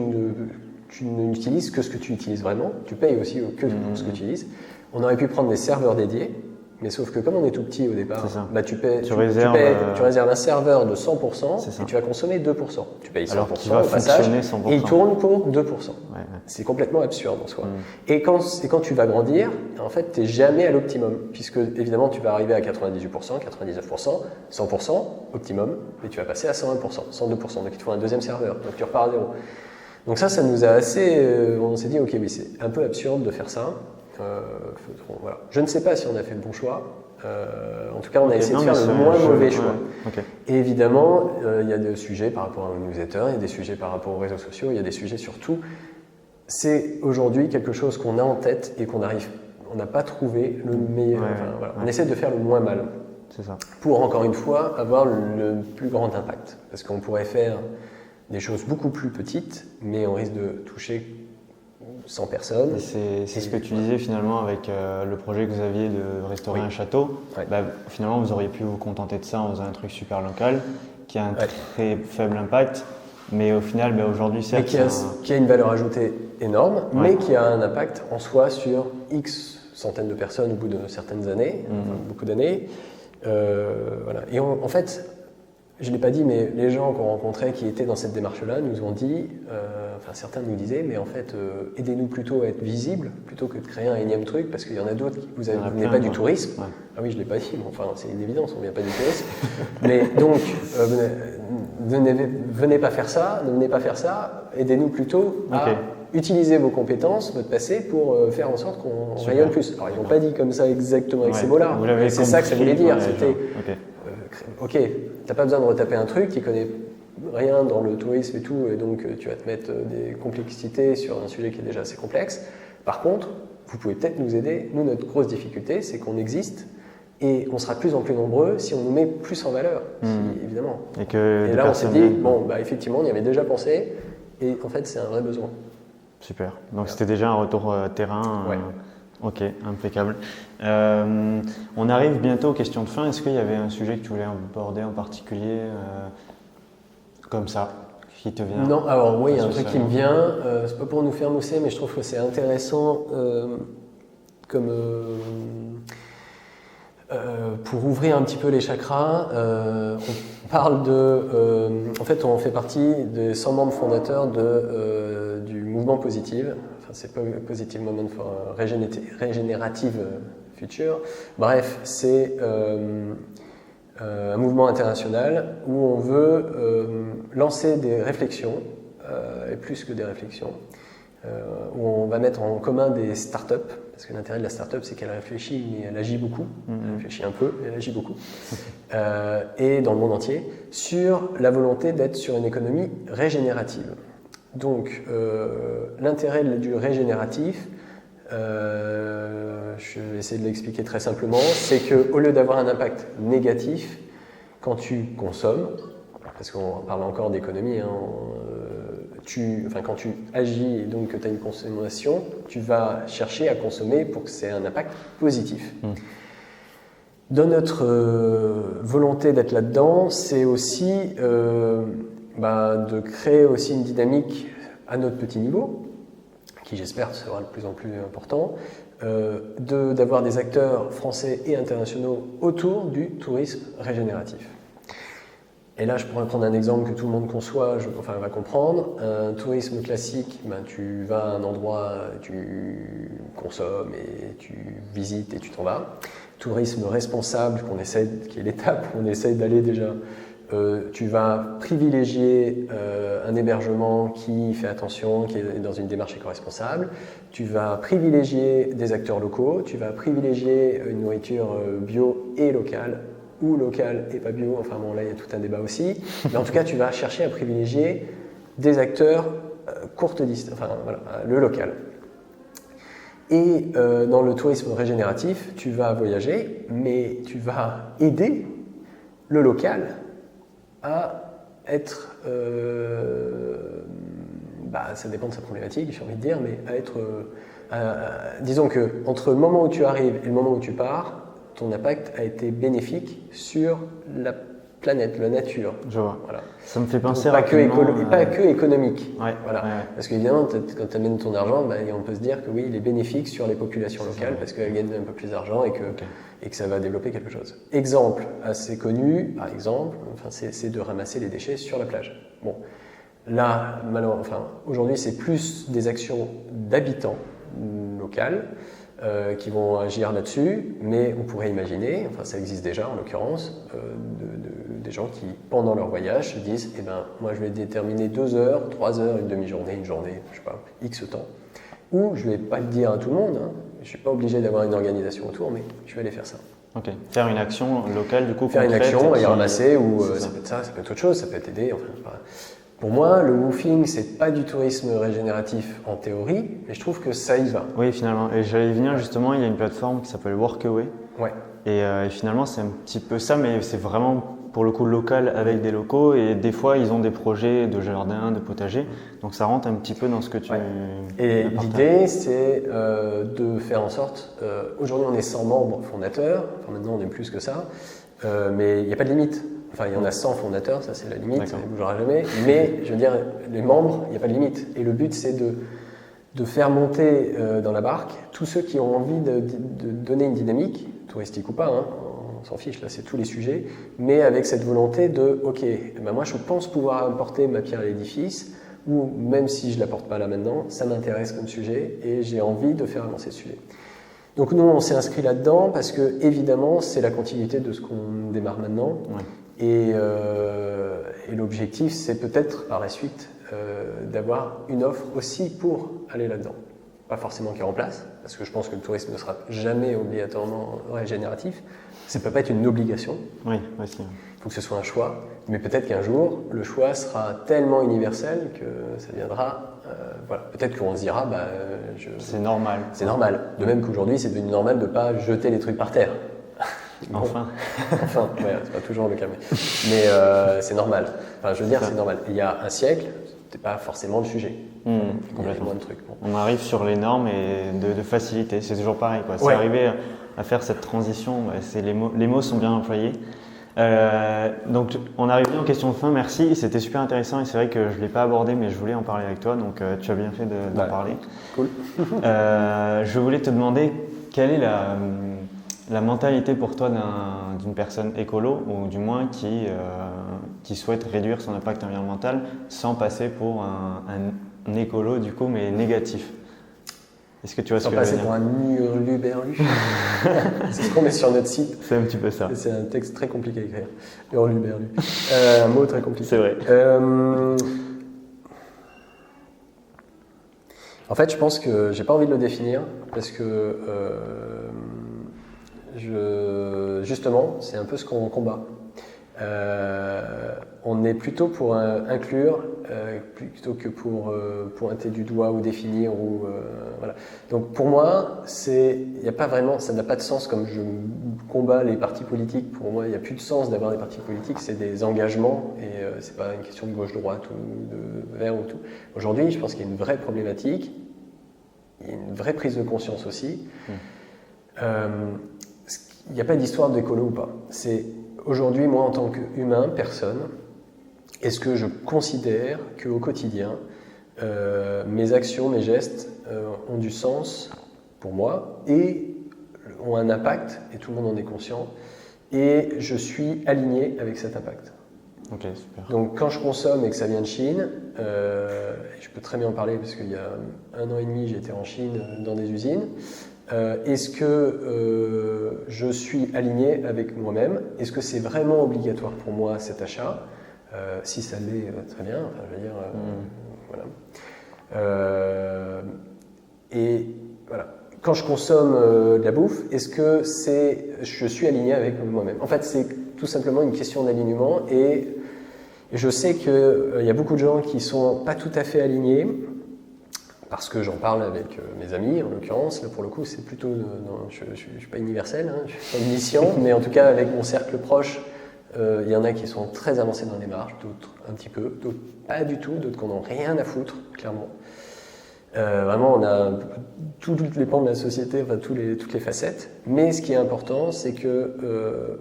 Speaker 2: n'utilises que ce que tu utilises vraiment, tu payes aussi que ce que tu utilises. On aurait pu prendre des serveurs dédiés, mais sauf que comme on est tout petit au départ, tu réserves un serveur de 100% et tu vas consommer 2%. Tu payes 100%
Speaker 1: alors qu'il va
Speaker 2: au passage
Speaker 1: 100%.
Speaker 2: et il tourne pour 2%. C'est complètement absurde en soi. Et quand tu vas grandir, en fait, tu n'es jamais à l'optimum, puisque évidemment tu vas arriver à 98%, 99%, 100% optimum, et tu vas passer à 101%, 102%. Donc il te faut un deuxième serveur, donc tu repars à zéro. Donc ça nous a assez... on s'est dit, ok, mais c'est un peu absurde de faire ça. Voilà. Je ne sais pas si on a fait le bon choix. En tout cas, on a essayé de faire le moins mauvais choix. Et évidemment, il y a des sujets par rapport aux newsletters, il y a des sujets par rapport aux réseaux sociaux, il y a des sujets sur tout. C'est aujourd'hui quelque chose qu'on a en tête et qu'on n'a pas trouvé le meilleur. On essaie de faire le moins mal.
Speaker 1: C'est ça.
Speaker 2: Pour, encore une fois, avoir le plus grand impact. Parce qu'on pourrait faire des choses beaucoup plus petites, mais on risque de toucher 100 personnes.
Speaker 1: C'est ce que tu disais finalement avec le projet que vous aviez de restaurer un château. Finalement, vous auriez pu vous contenter de ça en faisant un truc super local qui a un très faible impact, mais au final, aujourd'hui, certes,
Speaker 2: qui a une valeur ajoutée énorme, mais qui a un impact en soi sur X centaines de personnes au bout de certaines années, beaucoup d'années. Et en fait, je ne l'ai pas dit, mais les gens qu'on rencontrait qui étaient dans cette démarche-là nous ont dit, certains nous disaient, mais en fait, aidez-nous plutôt à être visibles, plutôt que de créer un énième truc, parce qu'il y en a d'autres qui vous venez pas du tourisme. Ah oui, je ne l'ai pas dit, mais enfin, c'est une évidence, on ne vient pas du tourisme. Mais donc, venez pas faire ça, ne venez pas faire ça, aidez-nous plutôt à utiliser vos compétences, votre passé, pour faire en sorte qu'on rayonne plus. Alors, ils n'ont pas dit comme ça exactement avec ces mots-là, mais c'est ça que ça voulait dire. C'était, ok, t'as pas besoin de retaper un truc qui connaît rien dans le tourisme et tout, et donc tu vas te mettre des complexités sur un sujet qui est déjà assez complexe. Par contre, vous pouvez peut-être nous aider. Nous, notre grosse difficulté, c'est qu'on existe et on sera de plus en plus nombreux si on nous met plus en valeur, évidemment. Et là, on s'est dit, effectivement, on y avait déjà pensé, et en fait, c'est un vrai besoin.
Speaker 1: Super. Donc, c'était déjà un retour terrain. Ok, impeccable. On arrive bientôt aux questions de fin. Est-ce qu'il y avait un sujet que tu voulais aborder en particulier comme ça, qui te vient?
Speaker 2: Non, alors oui, il y a un truc qui me vient. C'est pas pour nous faire mousser, mais je trouve que c'est intéressant pour ouvrir un petit peu les chakras. On parle en fait, on fait partie des 100 membres fondateurs du mouvement Positive. C'est pas Positive Moment for Regenerative Future. Bref, c'est un mouvement international où on veut lancer des réflexions, et plus que des réflexions, où on va mettre en commun des startups, parce que l'intérêt de la startup, c'est qu'elle réfléchit, mais elle agit beaucoup. Elle réfléchit un peu, mais elle agit beaucoup. Et dans le monde entier, sur la volonté d'être sur une économie régénérative. Donc, l'intérêt du régénératif, je vais essayer de l'expliquer très simplement, c'est qu'au lieu d'avoir un impact négatif, quand tu consommes, parce qu'on parle encore d'économie, quand tu agis et donc que tu as une consommation, tu vas chercher à consommer pour que c'est un impact positif. Dans notre volonté d'être là-dedans, c'est aussi de créer aussi une dynamique à notre petit niveau, qui j'espère sera de plus en plus important, d'avoir des acteurs français et internationaux autour du tourisme régénératif. Et là, je pourrais prendre un exemple que tout le monde va comprendre. Un tourisme classique, tu vas à un endroit, tu consommes et tu visites et tu t'en vas. Tourisme responsable, qui est l'étape où on essaie d'aller déjà. Tu vas privilégier un hébergement qui fait attention, qui est dans une démarche éco-responsable. Tu vas privilégier des acteurs locaux. Tu vas privilégier une nourriture bio et locale, ou local et pas bio. Enfin bon, là, il y a tout un débat aussi. Mais en tout cas, tu vas chercher à privilégier des acteurs courte distance, le local. Et dans le tourisme régénératif, tu vas voyager, mais tu vas aider le local à être, ça dépend de sa problématique, j'ai envie de dire, mais à être Disons que entre le moment où tu arrives et le moment où tu pars, ton impact a été bénéfique sur la planète, la nature.
Speaker 1: Je vois.
Speaker 2: Voilà.
Speaker 1: Ça me fait penser
Speaker 2: Donc,
Speaker 1: rapidement,
Speaker 2: pas que économique.
Speaker 1: Ouais,
Speaker 2: voilà.
Speaker 1: ouais.
Speaker 2: Parce qu'évidemment, quand tu amènes ton argent, on peut se dire que oui, il est bénéfique sur les populations locales parce qu'elles gagnent un peu plus d'argent et que ça va développer quelque chose. Exemple assez connu, par exemple, c'est de ramasser les déchets sur la plage. Bon, là, aujourd'hui, c'est plus des actions d'habitants locaux qui vont agir là-dessus, mais on pourrait imaginer, ça existe déjà en l'occurrence, des gens qui, pendant leur voyage, se disent moi je vais déterminer 2 heures, 3 heures, une demi-journée, une journée, je sais pas, X temps, ou je vais pas le dire à tout le monde, je ne suis pas obligé d'avoir une organisation autour, mais je vais aller faire ça.
Speaker 1: Ok, faire une action locale du coup.
Speaker 2: Faire une action, aller ramasser, ou
Speaker 1: ça.
Speaker 2: Ça peut être ça, ça peut être autre chose, ça peut t'aider. Pour moi, le woofing, c'est pas du tourisme régénératif en théorie, mais je trouve que ça y va.
Speaker 1: Oui, finalement. Et j'allais y venir justement, il y a une plateforme qui s'appelle Workaway.
Speaker 2: Ouais.
Speaker 1: Et finalement, c'est un petit peu ça, mais c'est vraiment pour le coup local avec des locaux. Et des fois, ils ont des projets de jardin, de potager. Donc ça rentre un petit peu dans ce que tu.
Speaker 2: Ouais. Et l'idée, c'est de faire en sorte. Aujourd'hui, on est 100 membres fondateurs. Maintenant, on est plus que ça. Mais il n'y a pas de limite. Il y en a 100 fondateurs, ça c'est la limite, ça ne bougera jamais. Mais je veux dire, les membres, il n'y a pas de limite. Et le but, c'est de faire monter dans la barque tous ceux qui ont envie de donner une dynamique, touristique ou pas, on s'en fiche, là c'est tous les sujets, mais avec cette volonté de, ok, moi je pense pouvoir apporter ma pierre à l'édifice, ou même si je ne l'apporte pas là maintenant, ça m'intéresse comme sujet et j'ai envie de faire avancer ce sujet. Donc nous, on s'est inscrit là-dedans parce que, évidemment, c'est la continuité de ce qu'on démarre maintenant.
Speaker 1: Ouais.
Speaker 2: Et l'objectif, c'est peut-être par la suite d'avoir une offre aussi pour aller là-dedans. Pas forcément qui remplace, parce que je pense que le tourisme ne sera jamais obligatoirement régénératif. Ça ne peut pas être une obligation.
Speaker 1: Oui, aussi.
Speaker 2: Il faut que ce soit un choix. Mais peut-être qu'un jour, le choix sera tellement universel que ça deviendra... Peut-être qu'on se dira,
Speaker 1: c'est normal.
Speaker 2: C'est normal. De même qu'aujourd'hui, c'est devenu normal de ne pas jeter les trucs par terre.
Speaker 1: Enfin.
Speaker 2: Enfin, c'est pas toujours le cas, mais c'est normal. C'est normal. Il y a un siècle, c'était pas forcément le sujet. Il y avait moins de trucs. Bon.
Speaker 1: On arrive sur les normes et de facilité. C'est toujours pareil, quoi. C'est arriver à faire cette transition. Les mots sont bien employés. Donc, on arrive bien en question de fin. Merci. C'était super intéressant et c'est vrai que je l'ai pas abordé, mais je voulais en parler avec toi. Donc, tu as bien fait d'en parler.
Speaker 2: Cool.
Speaker 1: Je voulais te demander quelle est la mentalité pour toi d'une personne écolo, ou du moins qui souhaite réduire son impact environnemental sans passer pour un écolo du coup, mais négatif. Est-ce que tu vois ce que je veux dire ?
Speaker 2: Sans passer pour un hurluberlu. C'est ce qu'on met sur notre site.
Speaker 1: C'est un petit peu ça.
Speaker 2: C'est un texte très compliqué à écrire. Hurluberlu. Un mot très compliqué.
Speaker 1: C'est vrai.
Speaker 2: En fait, je pense que j'ai pas envie de le définir parce que justement, c'est un peu ce qu'on combat. On est plutôt pour inclure plutôt que pour pointer du doigt ou définir voilà. Donc pour moi, y a pas vraiment, ça n'a pas de sens comme je combats les partis politiques. Pour moi, il n'y a plus de sens d'avoir des partis politiques, c'est des engagements et c'est pas une question de gauche-droite ou de vert ou tout. Aujourd'hui, je pense qu'il y a une vraie problématique, il y a une vraie prise de conscience aussi. Il n'y a pas d'histoire d'écolo ou pas. C'est aujourd'hui, moi, en tant qu'humain, personne, est-ce que je considère qu'au quotidien, mes actions, mes gestes ont du sens pour moi et ont un impact, et tout le monde en est conscient, et je suis aligné avec cet impact.
Speaker 1: Ok, super.
Speaker 2: Donc quand je consomme et que ça vient de Chine, et je peux très bien en parler parce qu'il y a 1 an et demi, j'étais en Chine dans des usines. Est-ce que je suis aligné avec moi-même ? Est-ce que c'est vraiment obligatoire pour moi cet achat ? Si ça l'est, très bien. Enfin, je veux dire, voilà. Et voilà. Quand je consomme de la bouffe, est-ce que je suis aligné avec moi-même ? En fait, c'est tout simplement une question d'alignement. Et je sais qu'il y a beaucoup de gens qui sont pas tout à fait alignés. Parce que j'en parle avec mes amis, en l'occurrence, là pour le coup c'est plutôt, je ne suis pas universel, je ne suis pas une mission, mais en tout cas avec mon cercle proche, il y en a qui sont très avancés dans les démarches, d'autres un petit peu, d'autres pas du tout, d'autres qui n'en ont rien à foutre, clairement. Vraiment, on a toutes les pans de la société, enfin toutes les facettes. Mais ce qui est important, c'est que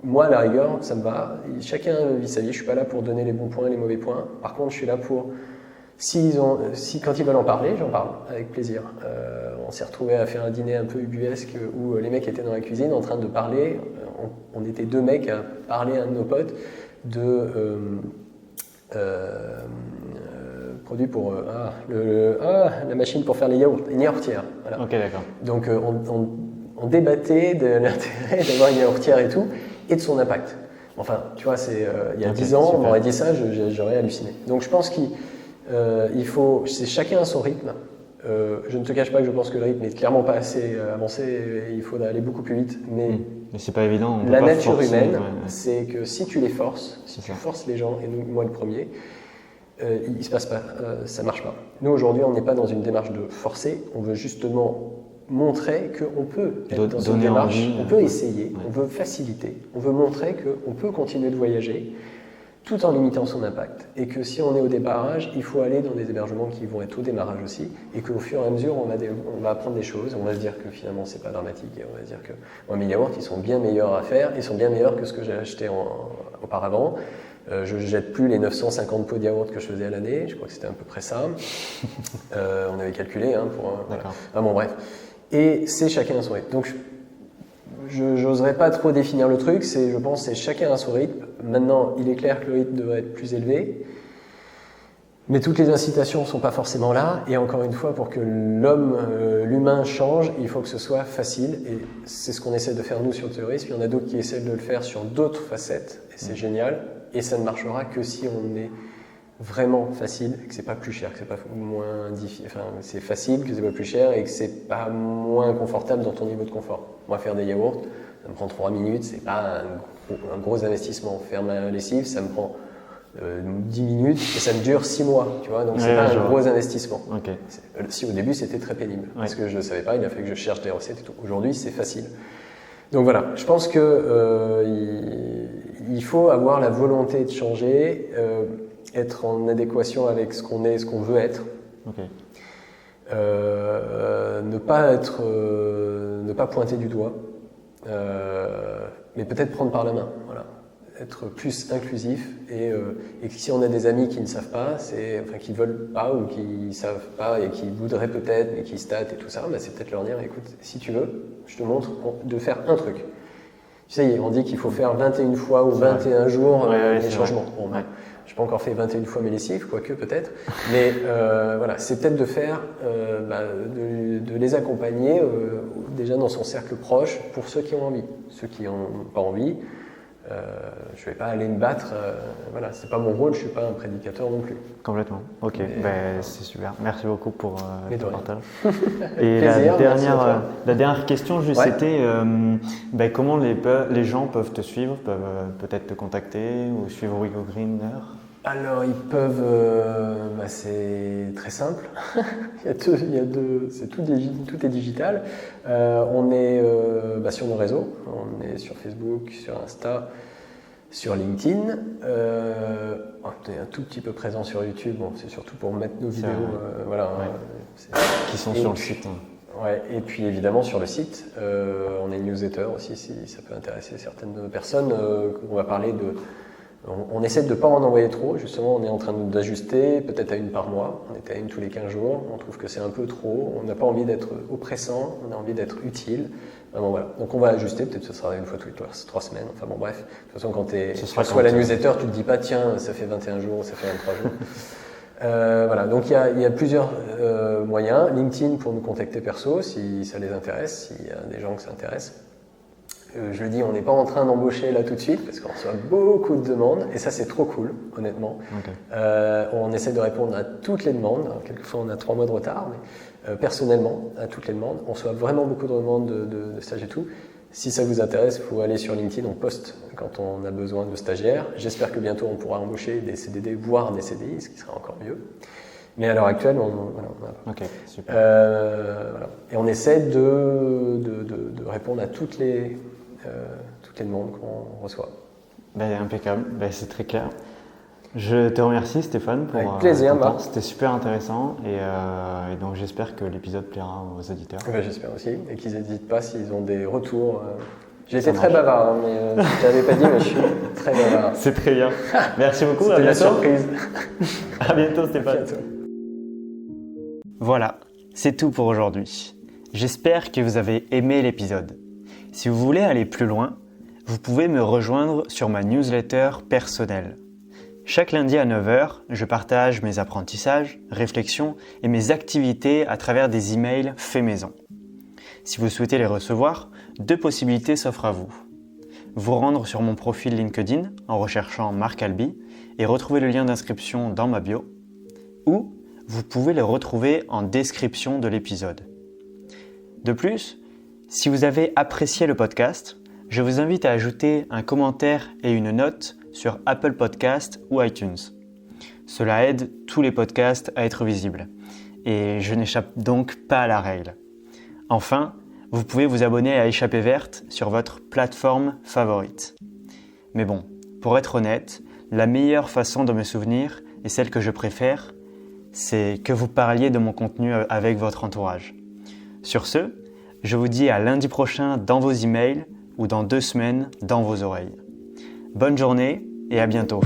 Speaker 2: moi, à la rigueur, ça me va. Chacun vit sa vie. Je suis pas là pour donner les bons points, les mauvais points. Par contre, je suis là pour quand ils veulent en parler, j'en parle avec plaisir. On s'est retrouvé à faire un dîner un peu ubuesque où les mecs étaient dans la cuisine en train de parler. On était 2 mecs à parler à un de nos potes de produit pour la machine pour faire les yaourts, une yaourtière. Voilà.
Speaker 1: Ok, d'accord.
Speaker 2: Donc on débattait de l'intérêt d'avoir une yaourtière et tout, et de son impact. Enfin, tu vois, il y a 10 ans,
Speaker 1: super.
Speaker 2: on m'aurait dit ça, j'aurais halluciné. Donc je pense c'est chacun à son rythme. Je ne te cache pas que je pense que le rythme n'est clairement pas assez avancé, et il faudrait aller beaucoup plus vite. Mais
Speaker 1: c'est pas évident.
Speaker 2: La nature humaine, c'est que si tu les forces, si tu forces les gens, et moi le premier, il se passe pas, ça marche pas. Nous aujourd'hui, on n'est pas dans une démarche de forcer, on veut justement montrer qu'on peut être dans une démarche, on peut essayer, on veut faciliter, on veut montrer qu'on peut continuer de voyager tout en limitant son impact, et que si on est au démarrage, il faut aller dans des hébergements qui vont être au démarrage aussi, et qu'au fur et à mesure, on va apprendre des choses, on va se dire que finalement c'est pas dramatique, et on va se dire que mes yaourts, ils sont bien meilleurs à faire, ils sont bien meilleurs que ce que j'ai acheté auparavant. Je ne jette plus les 950 pots de yaourt que je faisais à l'année, je crois que c'était à peu près ça. On avait calculé voilà. Ah bon, bref. Et c'est chacun à son rythme. Donc je n'oserais pas trop définir le truc, je pense que c'est chacun à son rythme. Maintenant, il est clair que le rythme devrait être plus élevé, mais toutes les incitations ne sont pas forcément là. Et encore une fois, pour que l'humain change, il faut que ce soit facile. Et c'est ce qu'on essaie de faire nous sur le tourisme. Il y en a d'autres qui essaient de le faire sur d'autres facettes, et c'est génial. Et ça ne marchera que si on est vraiment facile, et que c'est pas plus cher, que c'est pas moins difficile, enfin c'est facile, que c'est pas plus cher et que c'est pas moins confortable dans ton niveau de confort. Moi, faire des yaourts, ça me prend 3 minutes, c'est pas un gros investissement. Faire ma lessive, ça me prend 10 minutes et ça me dure 6 mois, tu vois, donc c'est pas un gros investissement.
Speaker 1: Okay.
Speaker 2: Si au début c'était très pénible, parce que je savais pas, il a fallu que je cherche des recettes et tout. Aujourd'hui, c'est facile. Donc voilà, je pense que il faut avoir la volonté de changer, être en adéquation avec ce qu'on est et ce qu'on veut être.
Speaker 1: Okay.
Speaker 2: Ne pas pointer du doigt, mais peut-être prendre par la main. Voilà. Être plus inclusif et que si on a des amis qui ne savent pas, qui veulent pas ou qui savent pas et qui voudraient peut-être mais qui se tâtent et tout ça, c'est peut-être leur dire écoute, si tu veux, je te montre de faire un truc. Tu sais, on dit qu'il faut faire 21 fois ou 21 jours les changements. Bon, je n'ai pas encore fait 21 fois mes lessives, quoique peut-être, mais voilà, c'est peut-être de faire, de les accompagner déjà dans son cercle proche pour ceux qui ont envie. Ceux qui n'ont pas envie, je ne vais pas aller me battre, voilà, c'est pas mon rôle, je ne suis pas un prédicateur non plus.
Speaker 1: Complètement, ok, c'est super, merci beaucoup pour ton partage. Et
Speaker 2: Plaisir,
Speaker 1: la dernière question, c'était comment les gens peuvent te suivre, peuvent peut-être te contacter ou suivre We Go Greener?
Speaker 2: Alors ils peuvent, c'est très simple, tout est digital. On est sur nos réseaux, on est sur Facebook, sur Insta, sur LinkedIn. On est un tout petit peu présent sur YouTube, c'est surtout pour mettre nos vidéos,
Speaker 1: qui sont sur le site.
Speaker 2: Ouais, et puis évidemment sur le site, on a une newsletter aussi si ça peut intéresser certaines personnes. On va parler on essaie de ne pas en envoyer trop, justement on est en train d'ajuster, peut-être à une par mois, on était à une tous les 15 jours, on trouve que c'est un peu trop, on n'a pas envie d'être oppressant, on a envie d'être utile, voilà. Donc on va ajuster, peut-être ce sera une fois toutes les 3 semaines, enfin bon bref, de toute façon quand tu reçois la newsletter, tu te dis pas tiens ça fait 21 jours, ça fait 23 jours. Voilà, donc il y a plusieurs moyens, LinkedIn pour nous contacter perso si ça les intéresse, s'il y a des gens que ça intéresse. Je le dis, on n'est pas en train d'embaucher là tout de suite parce qu'on reçoit beaucoup de demandes et ça c'est trop cool, honnêtement. Okay. On essaie de répondre à toutes les demandes. Alors, quelquefois on a 3 mois de retard, mais personnellement à toutes les demandes, on reçoit vraiment beaucoup de demandes de stages et tout. Si ça vous intéresse, il faut aller sur LinkedIn, on poste quand on a besoin de stagiaires. J'espère que bientôt on pourra embaucher des CDD, voire des CDI, ce qui sera encore mieux. Mais à l'heure actuelle, on a...
Speaker 1: Ok, super.
Speaker 2: Voilà. Et on essaie de répondre à toutes les demandes qu'on reçoit.
Speaker 1: Impeccable, c'est très clair. Je te remercie Stéphane pour
Speaker 2: Avec plaisir,
Speaker 1: ton temps.
Speaker 2: Marc.
Speaker 1: C'était super intéressant et donc j'espère que l'épisode plaira aux auditeurs.
Speaker 2: J'espère aussi, et qu'ils n'hésitent pas s'ils ont des retours. J'ai
Speaker 1: Ça
Speaker 2: été très
Speaker 1: marche.
Speaker 2: bavard, mais je t'avais pas dit, mais je suis très bavard.
Speaker 1: C'est très bien. Merci beaucoup, à
Speaker 2: C'était la
Speaker 1: bientôt.
Speaker 2: surprise.
Speaker 1: À bientôt Stéphane.
Speaker 2: Bientôt.
Speaker 1: Voilà, c'est tout pour aujourd'hui. J'espère que vous avez aimé l'épisode. Si vous voulez aller plus loin, vous pouvez me rejoindre sur ma newsletter personnelle. Chaque lundi à 9h, je partage mes apprentissages, réflexions et mes activités à travers des emails faits maison. Si vous souhaitez les recevoir, 2 possibilités s'offrent à vous. Vous rendre sur mon profil LinkedIn en recherchant Marc Alby et retrouver le lien d'inscription dans ma bio, ou vous pouvez les retrouver en description de l'épisode. De plus, si vous avez apprécié le podcast, je vous invite à ajouter un commentaire et une note sur Apple Podcasts ou iTunes. Cela aide tous les podcasts à être visibles et je n'échappe donc pas à la règle. Enfin, vous pouvez vous abonner à Échappée Verte sur votre plateforme favorite. Mais bon, pour être honnête, la meilleure façon de me souvenir, et celle que je préfère, c'est que vous parliez de mon contenu avec votre entourage. Sur ce, je vous dis à lundi prochain dans vos emails ou dans 2 semaines dans vos oreilles. Bonne journée et à bientôt.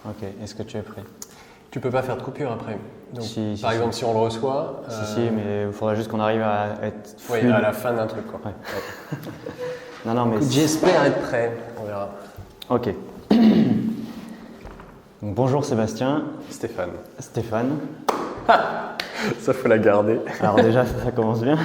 Speaker 1: Ok, est-ce que tu es prêt?
Speaker 2: Tu peux pas faire de coupure après. Donc,
Speaker 1: Si,
Speaker 2: par exemple, si on le reçoit.
Speaker 1: Si, mais il faudra juste qu'on arrive à être
Speaker 2: Oui,
Speaker 1: fluide.
Speaker 2: à la fin d'un truc, quoi.
Speaker 1: Ouais. Non, mais
Speaker 2: Écoute, j'espère être prêt. On verra.
Speaker 1: Ok. Donc, bonjour Sébastien.
Speaker 2: Stéphane.
Speaker 1: Stéphane.
Speaker 2: Ça, faut la garder.
Speaker 1: Alors déjà, ça commence bien.